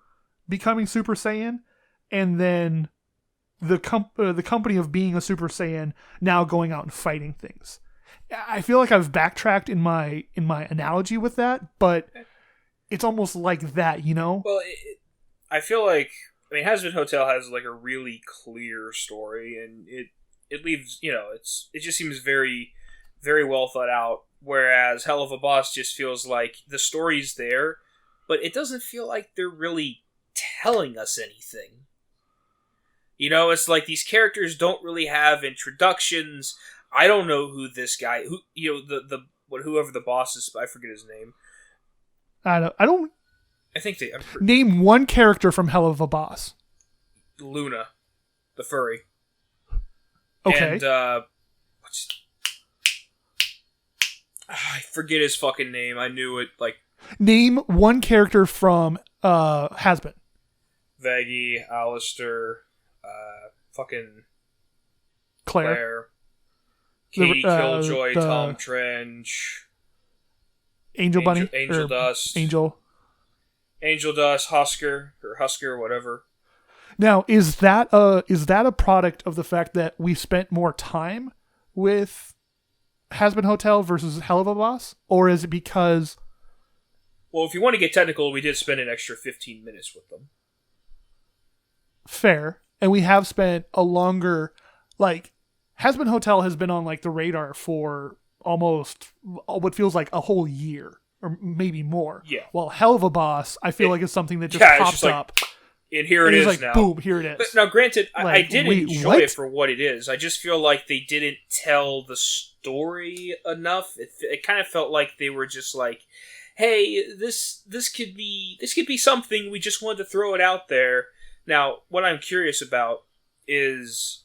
Speaker 2: becoming Super Saiyan, and then the company of being a Super Saiyan now going out and fighting things. I feel like I've backtracked in my analogy with that, but it's almost like that, you know?
Speaker 1: Well, I feel like, I mean, Has-Been Hotel has like a really clear story, and it leaves, you know, it just seems very, very well thought out. Whereas Hell of a Boss just feels like the story's there, but it doesn't feel like they're really telling us anything. You know, it's like these characters don't really have introductions. I don't know who this guy, whoever the boss is, I forget his name.
Speaker 2: I don't.
Speaker 1: I think
Speaker 2: name one character from Hell of a Boss.
Speaker 1: Luna, the furry.
Speaker 2: Okay.
Speaker 1: And I forget his fucking name. I knew it. Like,
Speaker 2: name one character from Has-Been.
Speaker 1: Vaggie, Alistair, fucking
Speaker 2: Claire,
Speaker 1: Katie Killjoy, Tom Trench,
Speaker 2: Angel Bunny,
Speaker 1: Angel Dust,
Speaker 2: Angel
Speaker 1: Dust, Husker, whatever.
Speaker 2: Now, is that a product of the fact that we spent more time with Has-Been Hotel versus Hell of a Boss, or is it because?
Speaker 1: Well, if you want to get technical, we did spend an extra 15 minutes with them.
Speaker 2: Fair, and we have spent a longer, like, Has-Been Hotel has been on like the radar for almost what feels like a whole year, or maybe more.
Speaker 1: Yeah.
Speaker 2: While Hell of a Boss, I feel like it's something that just popped up.
Speaker 1: And here it is
Speaker 2: like,
Speaker 1: now.
Speaker 2: Boom, here it is.
Speaker 1: But now, granted,
Speaker 2: like,
Speaker 1: I did enjoy it for what it is. I just feel like they didn't tell the story enough. It kind of felt like they were just like, "Hey, this could be something. We just wanted to throw it out there." Now, what I'm curious about is,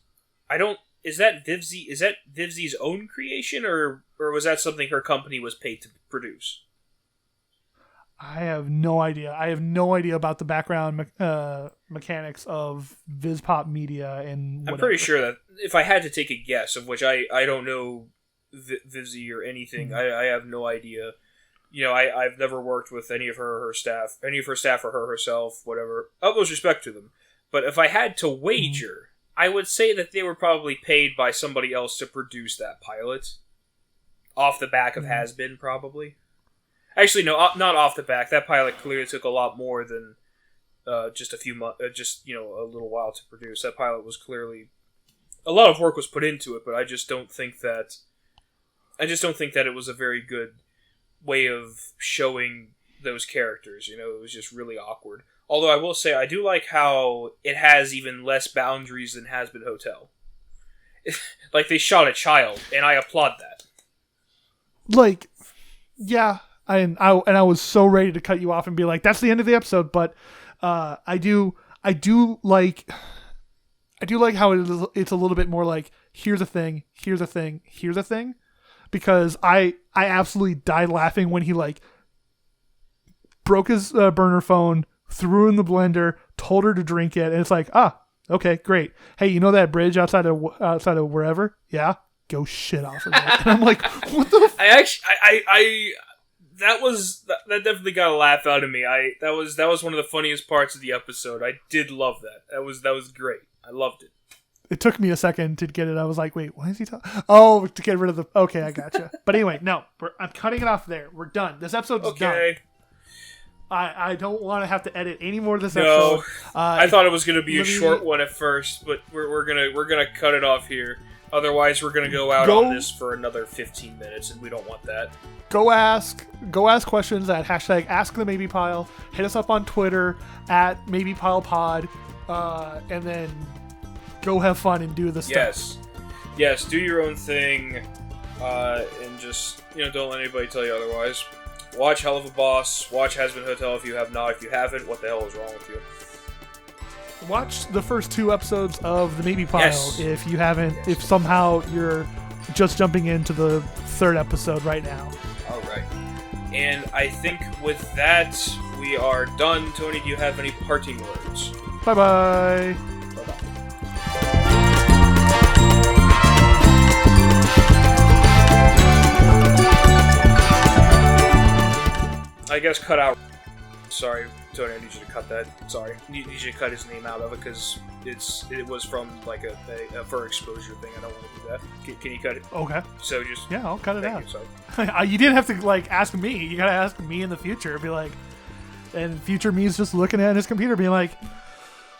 Speaker 1: is that Vivzi's own creation, or was that something her company was paid to produce?
Speaker 2: I have no idea. I have no idea about the background mechanics of VizPop Media and whatever.
Speaker 1: I'm pretty sure that if I had to take a guess, of which I don't know Vivzi or anything, I have no idea. You know, I've never worked with any of her staff or her herself, whatever. Utmost respect to them. But if I had to wager, I would say that they were probably paid by somebody else to produce that pilot. Off the back of Has-Been, probably. Actually, no, not off the back. That pilot clearly took a lot more than just a few months, a little while to produce. That pilot was clearly a lot of work was put into it, but I just don't think that it was a very good way of showing those characters. You know, it was just really awkward. Although I will say, I do like how it has even less boundaries than Has-Been Hotel. Like, they shot a child, and I applaud that.
Speaker 2: Like, yeah. I was so ready to cut you off and be like, that's the end of the episode, but I do like how it's a little bit more like, here's a thing, because I absolutely died laughing when he like broke his burner phone, threw in the blender, told her to drink it, and it's like, okay, great. Hey, you know that bridge outside of wherever? Yeah, go shit off of it. And I'm like, what the?
Speaker 1: That definitely got a laugh out of me. That was one of the funniest parts of the episode. I did love that. That was great. I loved it.
Speaker 2: It took me a second to get it. I was like, wait, why is he talking? Oh, to get rid of the... Okay, I gotcha. But anyway, no. I'm cutting it off there. We're done. This episode's done. I don't want to have to edit any more of this episode.
Speaker 1: I thought it was going to be a short one at first, but we're gonna cut it off here. Otherwise, we're gonna go out on this for another 15 minutes, and we don't want that.
Speaker 2: Go ask questions at #AskTheMaybePile. Hit us up on Twitter at MaybePilePod, and then go have fun and do the stuff.
Speaker 1: Yes, do your own thing, and just don't let anybody tell you otherwise. Watch Hell of a Boss. Watch Has Been Hotel if you have not. If you haven't, what the hell is wrong with you?
Speaker 2: Watch the first 2 episodes of the Maybe Pile if you haven't.
Speaker 1: Yes.
Speaker 2: If somehow you're just jumping into the 3rd episode right now.
Speaker 1: All right. And I think with that, we are done. Tony, do you have any parting words?
Speaker 2: Bye-bye.
Speaker 1: I guess cut out. Sorry, Tony, I need you to cut that. Sorry. I need you to cut his name out of it because it was from like a for exposure thing. I don't want to do that. Can you cut it?
Speaker 2: Okay.
Speaker 1: So just...
Speaker 2: Yeah, I'll cut it out.
Speaker 1: You, sorry.
Speaker 2: You didn't have to ask me. You gotta ask me in the future. Be like, and future me's just looking at his computer being like,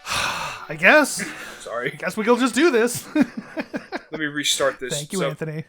Speaker 2: I guess.
Speaker 1: Sorry.
Speaker 2: I guess we'll just do this.
Speaker 1: Let me restart this.
Speaker 2: Thank you, Anthony.